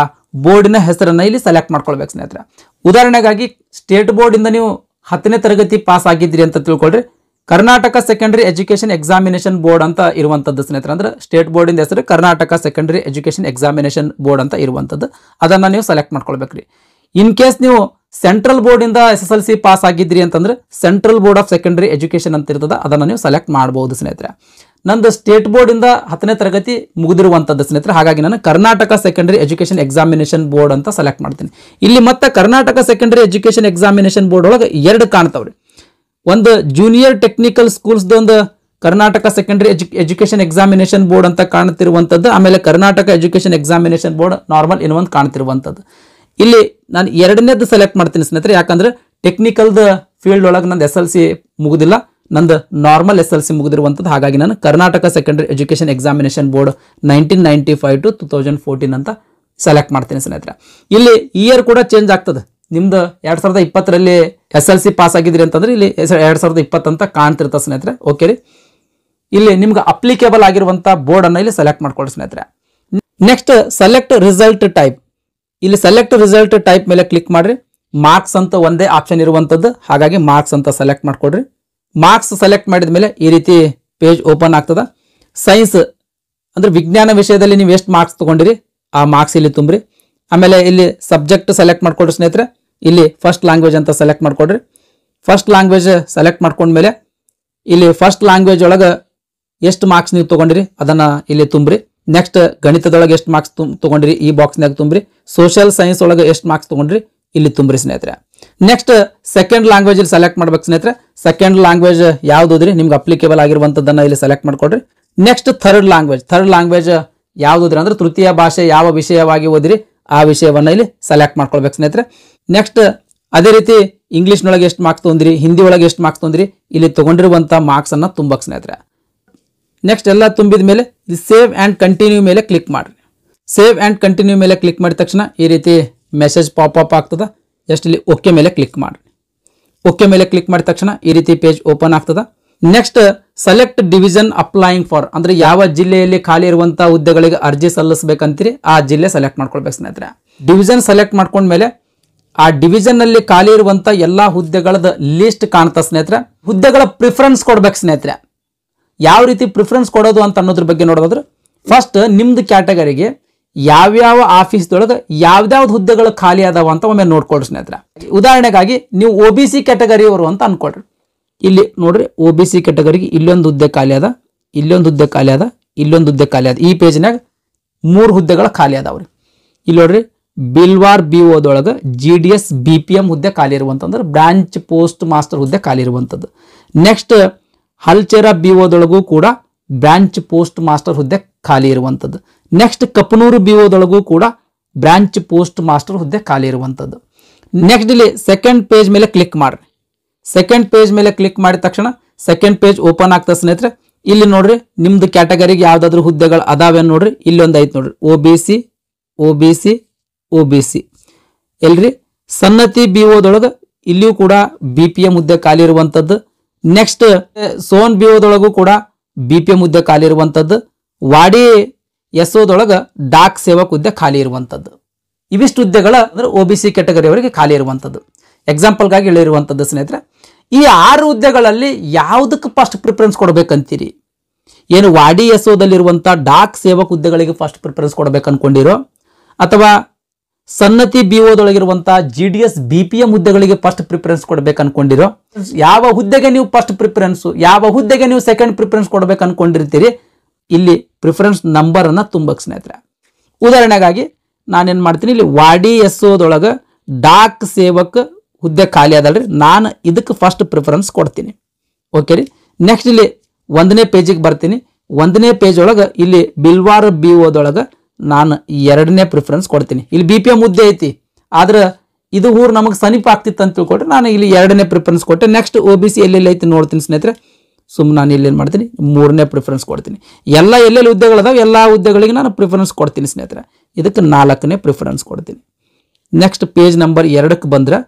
ಬೋರ್ಡಿನ ಹೆಸರನ್ನ ಇಲ್ಲಿ ಸೆಲೆಕ್ಟ್ ಮಾಡ್ಕೊಳ್ಬೇಕು ಸ್ನೇಹಿತರೆ. ಉದಾಹರಣೆಗಾಗಿ ಸ್ಟೇಟ್ ಬೋರ್ಡ್ ಇಂದ ನೀವು 10ನೇ ತರಗತಿ ಪಾಸ್ ಆಗಿದ್ರಿ ಅಂತ ತಿಳ್ಕೊಳ್ರಿ. Karnataka secondary education examination board ಅಂತ ಇರುವಂತದ್ದು ಸ್ನೇಹಿತರೆ. ಅಂದ್ರೆ ಸ್ಟೇಟ್ ಬೋರ್ಡ್ ಇಂದ ಹೆಸರು Karnataka secondary education examination board ಅಂತ ಇರುವಂತದ್ದು, ಅದನ್ನ ನೀವು ಸೆಲೆಕ್ಟ್ ಮಾಡ್ಕೊಳ್ಬೇಕ್ರಿ. ಇನ್ ಕೇಸ್ ನೀವು ಸೆಂಟ್ರಲ್ ಬೋರ್ಡ್ ಇಂದ SSLC ಪಾಸ್ ಆಗಿದ್ರಿ ಅಂತಂದ್ರೆ central board of secondary education ಅಂತ ಇರ್ತದ, ಅದನ್ನ ನೀವು ಸೆಲೆಕ್ಟ್ ಮಾಡಬಹುದು ಸ್ನೇಹಿತರೆ. ನಂದು ಸ್ಟೇಟ್ ಬೋರ್ಡ್ ಇಂದ 10ನೇ ತರಗತಿ ಮುಗಿದಿರುವಂತದ್ದು ಸ್ನೇಹಿತರೆ, ಹಾಗಾಗಿ ನಾನು Karnataka secondary education examination board ಅಂತ ಸೆಲೆಕ್ಟ್ ಮಾಡ್ತೀನಿ. ಇಲ್ಲಿ ಮತ್ತೆ Karnataka secondary education examination board ಒಳಗೆ 2 ಕಾಣ್ತಾವ್ರಿ. ಒಂದು ಜೂನಿಯರ್ ಟೆಕ್ನಿಕಲ್ ಸ್ಕೂಲ್ಸ್ ಒಂದು Karnataka secondary education examination board ಅಂತ ಕಾಣ್ತಿರುವಂತದ್ದು, ಆಮೇಲೆ Karnataka education examination board normal ಇನ್ನೊಂದು ಕಾಣ್ತಿರುವಂತದ್ದು. ಇಲ್ಲಿ ನಾನು 2ನೇದು ಸೆಲೆಕ್ಟ್ ಮಾಡ್ತೀನಿ ಸ್ನೇಹಿತರೆ. ಯಾಕಂದ್ರೆ ಟೆಕ್ನಿಕಲ್ದ ಫೀಲ್ಡ್ ಒಳಗೆ ನಂದು SLC ಮುಗುದಿಲ್ಲ, ನಂದು ನಾರ್ಮಲ್ SLC ಮುಗಿದಿರುವಂಥದ್ದು. ಹಾಗಾಗಿ ನಾನು Karnataka secondary education examination board 1995 to 2014 ಅಂತ ಸೆಲೆಕ್ಟ್ ಮಾಡ್ತೀನಿ ಸ್ನೇಹಿತರೆ. ಇಲ್ಲಿ ಇಯರ್ ಕೂಡ ಚೇಂಜ್ ಆಗ್ತದೆ. ನಿಮ್ದು 2020ರಲ್ಲಿ SLC ಪಾಸ್ ಆಗಿದ್ರಿ ಅಂತಂದ್ರೆ ಇಲ್ಲಿ 2020 ಅಂತ ಕಾಣ್ತಿರ್ತದೆ ಸ್ನೇಹಿತರೆ. ಓಕೆ ರೀ, ಇಲ್ಲಿ ನಿಮ್ಗೆ ಅಪ್ಲಿಕೇಬಲ್ ಆಗಿರುವಂತ ಬೋರ್ಡ್ ಅನ್ನ ಇಲ್ಲಿ ಸೆಲೆಕ್ಟ್ ಮಾಡ್ಕೊಳ್ಳಿ ಸ್ನೇಹಿತರೆ. Next select result type. ಇಲ್ಲಿ ಸೆಲೆಕ್ಟ್ ರಿಸಲ್ಟ್ ಟೈಪ್ ಮೇಲೆ ಕ್ಲಿಕ್ ಮಾಡ್ರಿ. ಮಾರ್ಕ್ಸ್ ಅಂತ ಒಂದೇ ಆಪ್ಷನ್ ಇರುವಂತದ್ದು, ಹಾಗಾಗಿ ಮಾರ್ಕ್ಸ್ ಅಂತ ಸೆಲೆಕ್ಟ್ ಮಾಡ್ಕೊಡ್ರಿ. ಮಾರ್ಕ್ಸ್ ಸೆಲೆಕ್ಟ್ ಮಾಡಿದ ಮೇಲೆ ಈ ರೀತಿ ಪೇಜ್ ಓಪನ್ ಆಗ್ತದ. ಸೈನ್ಸ್ ಅಂದ್ರೆ ವಿಜ್ಞಾನ ವಿಷಯದಲ್ಲಿ ನೀವು ಎಷ್ಟು ಮಾರ್ಕ್ಸ್ ತಗೊಂಡಿರಿ ಆ ಮಾರ್ಕ್ಸ್ ಇಲ್ಲಿ ತುಂಬ್ರಿ. ಆಮೇಲೆ ಇಲ್ಲಿ ಸಬ್ಜೆಕ್ಟ್ ಸೆಲೆಕ್ಟ್ ಮಾಡ್ಕೊಡ್ರಿ ಸ್ನೇಹಿತರೆ. ಇಲ್ಲಿ ಫಸ್ಟ್ ಲ್ಯಾಂಗ್ವೇಜ್ ಅಂತ ಸೆಲೆಕ್ಟ್ ಮಾಡ್ಕೊಡ್ರಿ. ಫಸ್ಟ್ ಲ್ಯಾಂಗ್ವೇಜ್ ಸೆಲೆಕ್ಟ್ ಮಾಡ್ಕೊಂಡ್ಮೇಲೆ ಇಲ್ಲಿ ಫಸ್ಟ್ ಲ್ಯಾಂಗ್ವೇಜ್ ಒಳಗೆ ಎಷ್ಟು ಮಾರ್ಕ್ಸ್ ನೀವು ತಗೊಂಡಿರಿ ಅದನ್ನ ಇಲ್ಲಿ ತುಂಬ್ರಿ. ನೆಕ್ಸ್ಟ್ ಗಣಿತದೊಳಗೆ ಎಷ್ಟು ಮಾರ್ಕ್ಸ್ ತಗೊಂಡ್ರಿ ಈ ಬಾಕ್ಸ್ನಾಗ ತುಂಬ್ರಿ. ಸೋಷಿಯಲ್ ಸೈನ್ಸ್ ಒಳಗೆ ಎಷ್ಟು ಮಾರ್ಕ್ಸ್ ತಗೊಂಡ್ರಿ ಇಲ್ಲಿ ತುಂಬ್ರಿ ಸ್ನೇಹಿತರೆ. ನೆಕ್ಸ್ಟ್ ಸೆಕೆಂಡ್ ಲ್ಯಾಂಗ್ವೇಜ್ ಇಲ್ಲಿ ಸೆಲೆಕ್ಟ್ ಮಾಡ್ಬೇಕು ಸ್ನೇಹಿತರೆ. ಸೆಕೆಂಡ್ ಲ್ಯಾಂಗ್ವೇಜ್ ಯಾವ್ದು ಓದ್ರಿ ನಿಮ್ಗೆ ಅಪ್ಲಿಕೇಬಲ್ ಆಗಿರುವಂತದ್ದನ್ನ ಇಲ್ಲಿ ಸೆಲೆಕ್ಟ್ ಮಾಡ್ಕೊಡ್ರಿ. ನೆಕ್ಸ್ಟ್ ಥರ್ಡ್ ಲ್ಯಾಂಗ್ವೇಜ್ ಯಾವ್ದು ಓದ್ರಿ ಅಂದ್ರೆ ತೃತೀಯ ಭಾಷೆ ಯಾವ ವಿಷಯವಾಗಿ ಓದ್ರಿ ಆ ವಿಷಯವನ್ನ ಇಲ್ಲಿ ಸೆಲೆಕ್ಟ್ ಮಾಡ್ಕೊಳ್ಬೇಕು ಸ್ನೇಹಿತರೆ. ನೆಕ್ಸ್ಟ್ ಅದೇ ರೀತಿ ಇಂಗ್ಲಿಷ್ನೊಳಗೆ ಎಷ್ಟು ಮಾರ್ಕ್ಸ್ ತೊಗೊಂಡ್ರಿ, ಹಿಂದಿ ಒಳಗೆ ಎಷ್ಟು ಮಾರ್ಕ್ಸ್ ತೊಗೊಂಡ್ರಿ ಇಲ್ಲಿ ತಗೊಂಡಿರುವಂತ ಮಾರ್ಕ್ಸ್ ಅನ್ನ ತುಂಬಕ್ ಸ್ನೇಹಿತರೆ. ನೆಕ್ಸ್ಟ್ ಎಲ್ಲ ತುಂಬಿದ ಮೇಲೆ ಸೇವ್ ಅಂಡ್ ಕಂಟಿನ್ಯೂ ಮೇಲೆ ಕ್ಲಿಕ್ ಮಾಡ್ರಿ. ಸೇವ್ ಅಂಡ್ ಕಂಟಿನ್ಯೂ ಮೇಲೆ ಕ್ಲಿಕ್ ಮಾಡಿದ ತಕ್ಷಣ ಈ ರೀತಿ ಮೆಸೇಜ್ ಪಾಪ್ ಆಗ್ತದ. ಜಸ್ಟ್ ಇಲ್ಲಿ ಓಕೆ ಮೇಲೆ ಕ್ಲಿಕ್ ಮಾಡ್ರಿ. ಓಕೆ ಮೇಲೆ ಕ್ಲಿಕ್ ಮಾಡಿದ ತಕ್ಷಣ ಈ ರೀತಿ ಪೇಜ್ ಓಪನ್ ಆಗ್ತದ. Next select division applying for ಅಂದ್ರೆ ಯಾವ ಜಿಲ್ಲೆಯಲ್ಲಿ ಖಾಲಿ ಇರುವಂತಹ ಹುದ್ದೆಗಳಿಗೆ ಅರ್ಜಿ ಸಲ್ಲಿಸಬೇಕಂತೀರಿ ಆ ಜಿಲ್ಲೆ ಸೆಲೆಕ್ಟ್ ಮಾಡ್ಕೊಳ್ಬೇಕು ಸ್ನೇಹಿತರೆ. ಡಿವಿಷನ್ ಸೆಲೆಕ್ಟ್ ಮಾಡ್ಕೊಂಡ್ಮೇಲೆ ಆ ಡಿವಿಷನ್ ನಲ್ಲಿ ಖಾಲಿ ಇರುವಂತ ಎಲ್ಲಾ ಹುದ್ದೆಗಳದ ಲಿಸ್ಟ್ ಕಾಣ್ತಾ ಸ್ನೇಹಿತರೆ. ಹುದ್ದೆಗಳ ಪ್ರಿಫರೆನ್ಸ್ ಕೊಡ್ಬೇಕು ಸ್ನೇಹಿತರೆ. ಯಾವ ರೀತಿ ಪ್ರಿಫರೆನ್ಸ್ ಕೊಡೋದು ಅಂತ ಅನ್ನೋದ್ರ ಬಗ್ಗೆ ನೋಡೋದಾದ್ರೆ ಫಸ್ಟ್ ನಿಮ್ದು ಕ್ಯಾಟಗರಿಗೆ ಯಾವ್ಯಾವ ಆಫೀಸ್ದೊಳಗೆ ಯಾವ್ದಾವ್ದು ಹುದ್ದೆಗಳು ಖಾಲಿ ಅದಾವ ಅಂತ ಒಮ್ಮೆ ನೋಡ್ಕೊಳ್ರಿ ಸ್ನೇಹಿತರೆ. ಉದಾಹರಣೆಗಾಗಿ ನೀವು OBC ಕ್ಯಾಟಗರಿಯವರು ಅಂತ ಅನ್ಕೊಳ್ರಿ. ಇಲ್ಲಿ ನೋಡ್ರಿ OBC ಕ್ಯಾಟಗರಿಗೆ ಇಲ್ಲೊಂದು ಹುದ್ದೆ ಖಾಲಿ ಅದ, ಇಲ್ಲೊಂದು ಹುದ್ದೆ ಖಾಲಿ ಅದ, ಇಲ್ಲೊಂದು ಹುದ್ದೆ ಖಾಲಿ ಅದ. ಈ ಪೇಜ್ನಾಗ 3 ಹುದ್ದೆಗಳ ಖಾಲಿ ಅದಾವ್ರಿ. ಇಲ್ಲಿ ನೋಡ್ರಿ ಬಿಲ್ವಾರ್ BOದೊಳಗೆ GDS BPM ಹುದ್ದೆ ಖಾಲಿ ಇರುವಂತಂದ್ರೆ ಬ್ರಾಂಚ್ ಪೋಸ್ಟ್ ಮಾಸ್ಟರ್ ಹುದ್ದೆ ಖಾಲಿ ಇರುವಂತದ್ದು. ನೆಕ್ಸ್ಟ್ ಹಲ್ಚೆರ BOದೊಳಗೂ ಕೂಡ ಬ್ರಾಂಚ್ ಪೋಸ್ಟ್ ಮಾಸ್ಟರ್ ಹುದ್ದೆ ಖಾಲಿ ಇರುವಂತದ್ದು. ನೆಕ್ಸ್ಟ್ ಕಪನೂರು BOದೊಳಗೂ ಕೂಡ ಬ್ರಾಂಚ್ ಪೋಸ್ಟ್ ಮಾಸ್ಟರ್ ಹುದ್ದೆ ಖಾಲಿ ಇರುವಂತದ್ದು. ನೆಕ್ಸ್ಟ್ ಇಲ್ಲಿ ಸೆಕೆಂಡ್ ಪೇಜ್ ಮೇಲೆ ಕ್ಲಿಕ್ ಮಾಡ್ರಿ. ಸೆಕೆಂಡ್ ಪೇಜ್ ಮೇಲೆ ಕ್ಲಿಕ್ ಮಾಡಿದ ತಕ್ಷಣ ಸೆಕೆಂಡ್ ಪೇಜ್ ಓಪನ್ ಆಗ್ತದೆ ಸ್ನೇಹಿತರೆ. ಇಲ್ಲಿ ನೋಡ್ರಿ ನಿಮ್ದು ಕ್ಯಾಟಗರಿಗೆ ಯಾವ್ದಾದ್ರು ಹುದ್ದೆಗಳು ಅದಾವೆ ನೋಡ್ರಿ. ಇಲ್ಲೊಂದು ಐತ್ ನೋಡ್ರಿ OBC ಎಲ್ರಿ. ಸನ್ನತಿ BOದೊಳಗೆ ಇಲ್ಲಿಯೂ ಕೂಡ BPM ಹುದ್ದೆ ಖಾಲಿ ಇರುವಂತದ್ದು. ನೆಕ್ಸ್ಟ್ ಸೋನ್ BOದೊಳಗೂ ಕೂಡ BPM ಹುದ್ದೆ ಖಾಲಿ ಇರುವಂತದ್ದು. ವಾಡಿ SOದೊಳಗೆ ಡಾಕ್ ಸೇವಕ್ ಹುದ್ದೆ ಖಾಲಿ ಇರುವಂತದ್ದು. ಇವಿಷ್ಟು ಹುದ್ದೆಗಳ ಅಂದ್ರೆ OBC ಕ್ಯಾಟಗರಿ ಅವರಿಗೆ ಖಾಲಿ ಇರುವಂತದ್ದು. ಎಕ್ಸಾಂಪಲ್ಗಾಗಿ ಹೇಳಿರುವಂತದ್ದು ಸ್ನೇಹಿತರೆ. ಈ 6 ಹುದ್ದೆಗಳಲ್ಲಿ ಯಾವುದಕ್ಕೆ ಫಸ್ಟ್ ಪ್ರಿಫರೆನ್ಸ್ ಕೊಡ್ಬೇಕಂತೀರಿ? ಏನು ವಾಡಿ SOದಲ್ಲಿರುವಂತ ಡಾಕ್ ಸೇವಕ್ ಹುದ್ದೆಗಳಿಗೆ ಫಸ್ಟ್ ಪ್ರಿಫರೆನ್ಸ್ ಕೊಡ್ಬೇಕು ಅನ್ಕೊಂಡಿರೋ, ಅಥವಾ ಸನ್ನತಿ BOದೊಳಗಿರುವಂತ GDS BPM ಹುದ್ದೆಗಳಿಗೆ ಫಸ್ಟ್ ಪ್ರಿಫರೆನ್ಸ್ ಕೊಡ್ಬೇಕು ಅನ್ಕೊಂಡಿರೋ? ಯಾವ ಹುದ್ದೆಗೆ ನೀವು ಫಸ್ಟ್ ಪ್ರಿಫರೆನ್ಸ್, ಯಾವ ಹುದ್ದೆಗೆ ನೀವು ಸೆಕೆಂಡ್ ಪ್ರಿಫರೆನ್ಸ್ ಕೊಡ್ಬೇಕು ಅನ್ಕೊಂಡಿರ್ತೀರಿ ಇಲ್ಲಿ ಪ್ರಿಫರೆನ್ಸ್ ನಂಬರ್ ಅನ್ನ ತುಂಬಕ್ ಸ್ನೇಹಿತರೆ. ಉದಾಹರಣೆಗಾಗಿ ನಾನೇನ್ ಮಾಡ್ತೀನಿ, ಇಲ್ಲಿ ವಾಡಿ SOದೊಳಗೆ ಡಾಕ್ ಸೇವಕ್ ಹುದ್ದೆ ಖಾಲಿ ಅದಲ್ರಿ, ನಾನು ಇದಕ್ಕೆ ಫಸ್ಟ್ ಪ್ರಿಫರೆನ್ಸ್ ಕೊಡ್ತೀನಿ. ಓಕೆ ರೀ. ನೆಕ್ಸ್ಟ್ ಇಲ್ಲಿ 1ನೇ ಪೇಜಿಗೆ ಬರ್ತೀನಿ. 1ನೇ ಪೇಜ್ ಒಳಗೆ ಇಲ್ಲಿ ಬಿಲ್ವಾರ್ BOದೊಳಗೆ ನಾನು 2ನೇ ಪ್ರಿಫರೆನ್ಸ್ ಕೊಡ್ತೀನಿ. ಇಲ್ಲಿ BPM ಹುದ್ದೆ ಐತಿ, ಆದ್ರೆ ಇದು ಊರು ನಮಗೆ ಸಮೀಪ ಆಗ್ತಿತ್ತು ಅಂತ ತಿಳ್ಕೊಟ್ರೆ ನಾನು ಇಲ್ಲಿ 2ನೇ ಪ್ರಿಫರೆನ್ಸ್ ಕೊಟ್ಟೆ. ನೆಕ್ಸ್ಟ್ OBC ಎಲ್ಲೆಲ್ಲಿ ಐತಿ ನೋಡ್ತೀನಿ ಸ್ನೇಹಿತರೆ. ಸುಮ್ಮನೆ ನಾನು ಇಲ್ಲೇನು ಮಾಡ್ತೀನಿ 3ನೇ ಪ್ರಿಫರೆನ್ಸ್ ಕೊಡ್ತೀನಿ. ಎಲ್ಲ ಎಲ್ಲೆಲ್ಲಿ ಹುದ್ದೆಗಳದಾವೆ ಎಲ್ಲ ಹುದ್ದೆಗಳಿಗೆ ನಾನು ಪ್ರಿಫರೆನ್ಸ್ ಕೊಡ್ತೀನಿ ಸ್ನೇಹಿತರೆ. ಇದಕ್ಕೆ 4ನೇ ಪ್ರಿಫರೆನ್ಸ್ ಕೊಡ್ತೀನಿ. ನೆಕ್ಸ್ಟ್ ಪೇಜ್ ನಂಬರ್ 2ಕ್ಕೆ ಬಂದ್ರೆ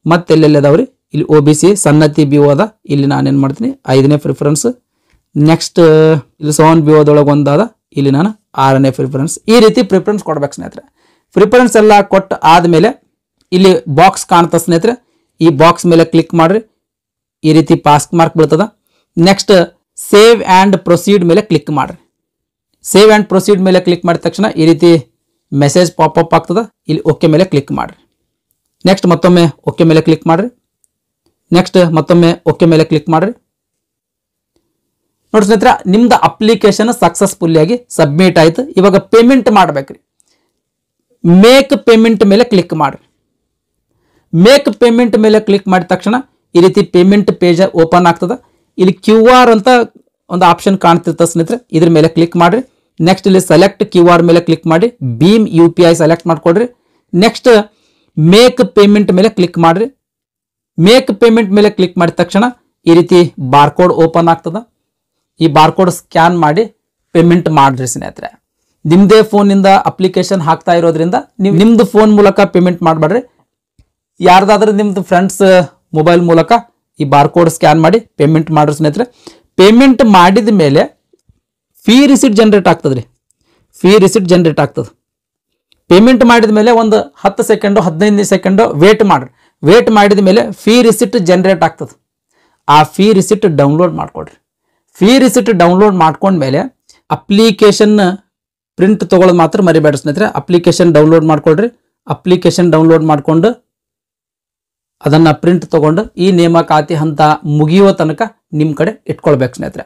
ಮತ್ತೆ ಎಲ್ಲೆಲ್ಲಿ ಅದಾವ್ರಿ, ಇಲ್ಲಿ OBC ಸನ್ನತಿ BO ಅದ, ಇಲ್ಲಿ ನಾನೇನು ಮಾಡ್ತೀನಿ 5ನೇ ಪ್ರಿಫರೆನ್ಸ್. ನೆಕ್ಸ್ಟ್ ಇಲ್ಲಿ ಸೋನ್ BOದೊಳಗೆ ಒಂದಾದ, ಇಲ್ಲಿ ನಾನು 6ನೇ ಪ್ರಿಫರೆನ್ಸ್. ಈ ರೀತಿ ಪ್ರಿಫರೆನ್ಸ್ ಕೊಡ್ಬೇಕು ಸ್ನೇಹಿತರೆ. ಪ್ರಿಫರೆನ್ಸ್ ಎಲ್ಲ ಕೊಟ್ಟು ಆದ್ಮೇಲೆ ಇಲ್ಲಿ ಬಾಕ್ಸ್ ಕಾಣ್ತಾ ಸ್ನೇಹಿತರೆ. ಈ ಬಾಕ್ಸ್ ಮೇಲೆ ಕ್ಲಿಕ್ ಮಾಡ್ರಿ. ಈ ರೀತಿ ಪಾಸ್ ಮಾರ್ಕ್ ಬರ್ತದ. ನೆಕ್ಸ್ಟ್ ಸೇವ್ ಆ್ಯಂಡ್ ಪ್ರೊಸೀಡ್ ಮೇಲೆ ಕ್ಲಿಕ್ ಮಾಡ್ರಿ. ಸೇವ್ ಆ್ಯಂಡ್ ಪ್ರೊಸೀಡ್ ಮೇಲೆ ಕ್ಲಿಕ್ ಮಾಡಿದ ತಕ್ಷಣ ಈ ರೀತಿ ಮೆಸೇಜ್ ಪಾಪ್ ಆಗ್ತದ. ಇಲ್ಲಿ ಓಕೆ ಮೇಲೆ ಕ್ಲಿಕ್ ಮಾಡ್ರಿ. ನೆಕ್ಸ್ಟ್ ಮತ್ತೊಮ್ಮೆ ಓಕೆ ಮೇಲೆ ಕ್ಲಿಕ್ ಮಾಡ್ರಿ. ನೆಕ್ಸ್ಟ್ ಮತ್ತೊಮ್ಮೆ ಓಕೆ ಮೇಲೆ ಕ್ಲಿಕ್ ಮಾಡ್ರಿ. ನೋಡಿ ಸ್ನೇಹಿತರೆ, ನಿಮ್ದು ಅಪ್ಲಿಕೇಶನ್ ಸಕ್ಸಸ್ಫುಲ್ ಆಗಿ ಸಬ್ಮಿಟ್ ಆಯ್ತು. ಇವಾಗ ಪೇಮೆಂಟ್ ಮಾಡ್ಬೇಕ್ರಿ. ಮೇಕ್ ಪೇಮೆಂಟ್ ಮೇಲೆ ಕ್ಲಿಕ್ ಮಾಡ್ರಿ. ಮೇಕ್ ಪೇಮೆಂಟ್ ಮೇಲೆ ಕ್ಲಿಕ್ ಮಾಡಿದ ತಕ್ಷಣ ಈ ರೀತಿ ಪೇಮೆಂಟ್ ಪೇಜ್ ಓಪನ್ ಆಗ್ತದ. ಇಲ್ಲಿ QR ಅಂತ ಒಂದು ಆಪ್ಷನ್ ಕಾಣ್ತಿರ್ತದೆ ಸ್ನೇಹಿತರೆ, ಇದ್ರ ಮೇಲೆ ಕ್ಲಿಕ್ ಮಾಡ್ರಿ. ನೆಕ್ಸ್ಟ್ ಇಲ್ಲಿ ಸೆಲೆಕ್ಟ್ QR ಮೇಲೆ ಕ್ಲಿಕ್ ಮಾಡಿ ಭೀಮ್ UPI ಸೆಲೆಕ್ಟ್ ಮಾಡ್ಕೊಡ್ರಿ. ನೆಕ್ಸ್ಟ್ ಮೇಕ್ ಪೇಮೆಂಟ್ ಮೇಲೆ ಕ್ಲಿಕ್ ಮಾಡ್ರಿ. ಮೇಕ್ ಪೇಮೆಂಟ್ ಮೇಲೆ ಕ್ಲಿಕ್ ಮಾಡಿದ ತಕ್ಷಣ ಈ ರೀತಿ ಬಾರ್ಕೋಡ್ ಓಪನ್ ಆಗ್ತದ. ಈ ಬಾರ್ಕೋಡ್ ಸ್ಕ್ಯಾನ್ ಮಾಡಿ ಪೇಮೆಂಟ್ ಮಾಡ್ರಿ ಸ್ನೇಹಿತರೆ. ನಿಮ್ಮದೇ ಫೋನಿಂದ ಅಪ್ಲಿಕೇಶನ್ ಹಾಕ್ತಾ ಇರೋದ್ರಿಂದ ನೀವು ನಿಮ್ಮದು ಫೋನ್ ಮೂಲಕ ಪೇಮೆಂಟ್ ಮಾಡಬೇಡ್ರಿ. ಯಾರ್ದಾದ್ರೂ ನಿಮ್ಮದು ಫ್ರೆಂಡ್ಸ್ ಮೊಬೈಲ್ ಮೂಲಕ ಈ ಬಾರ್ಕೋಡ್ ಸ್ಕ್ಯಾನ್ ಮಾಡಿ ಪೇಮೆಂಟ್ ಮಾಡ್ರಿ ಸ್ನೇಹಿತರೆ. ಪೇಮೆಂಟ್ ಮಾಡಿದ ಮೇಲೆ ಫೀ ರಿಸಿಟ್ ಜನರೇಟ್ ಆಗ್ತದೆ ರೀ. ಫೀ ರಿಸಿಟ್ ಜನರೇಟ್ ಆಗ್ತದೆ. ಪೇಮೆಂಟ್ ಮಾಡಿದ ಮೇಲೆ ಒಂದು 10 ಸೆಕೆಂಡು 15 ಸೆಕೆಂಡು ವೇಟ್ ಮಾಡ್ರಿ. ವೇಟ್ ಮಾಡಿದ ಮೇಲೆ ಫೀ ರಿಸಿಟ್ ಜನರೇಟ್ ಆಗ್ತದೆ. ಆ ಫೀ ರಿಸಿಟ್ ಡೌನ್ಲೋಡ್ ಮಾಡ್ಕೊಡ್ರಿ. ಫೀ ರಿಸಿಟ್ ಡೌನ್ಲೋಡ್ ಮಾಡ್ಕೊಂಡ್ಮೇಲೆ ಅಪ್ಲಿಕೇಶನ್ ಪ್ರಿಂಟ್ ತೊಗೊಳ್ಳೋದು ಮಾತ್ರ ಮರಿಬೇಡ್ರಿ ಸ್ನೇಹಿತರೆ. ಅಪ್ಲಿಕೇಶನ್ ಡೌನ್ಲೋಡ್ ಮಾಡ್ಕೊಳ್ರಿ. ಅಪ್ಲಿಕೇಶನ್ ಡೌನ್ಲೋಡ್ ಮಾಡಿಕೊಂಡು ಅದನ್ನು ಪ್ರಿಂಟ್ ತೊಗೊಂಡು ಈ ನೇಮಕಾತಿ ಹಂತ ಮುಗಿಯುವ ತನಕ ನಿಮ್ಮ ಕಡೆ ಇಟ್ಕೊಳ್ಬೇಕು ಸ್ನೇಹಿತರೆ.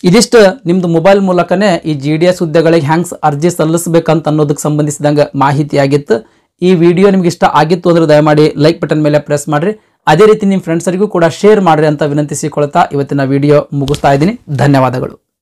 ಇದಿಷ್ಟು ನಿಮ್ಮದು ಮೊಬೈಲ್ ಮೂಲಕನೇ ಈ GDS ಹುದ್ದೆಗಳಿಗೆ ಹ್ಯಾಂಗ್ಸ್ ಅರ್ಜಿ ಸಲ್ಲಿಸಬೇಕಂತ ಅನ್ನೋದಕ್ಕೆ ಸಂಬಂಧಿಸಿದಂಗೆ ಮಾಹಿತಿ ಆಗಿತ್ತು. ಈ ವಿಡಿಯೋ ನಿಮ್ಗೆ ಇಷ್ಟ ಆಗಿತ್ತು ಅಂದರೆ ದಯಮಾಡಿ ಲೈಕ್ ಬಟನ್ ಮೇಲೆ ಪ್ರೆಸ್ ಮಾಡಿರಿ. ಅದೇ ರೀತಿ ನಿಮ್ಮ ಫ್ರೆಂಡ್ಸರಿಗೂ ಕೂಡ ಶೇರ್ ಮಾಡಿರಿ ಅಂತ ವಿನಂತಿಸಿಕೊಳ್ತಾ ಇವತ್ತಿನ ವಿಡಿಯೋ ಮುಗಿಸ್ತಾ ಇದ್ದೀನಿ. ಧನ್ಯವಾದಗಳು.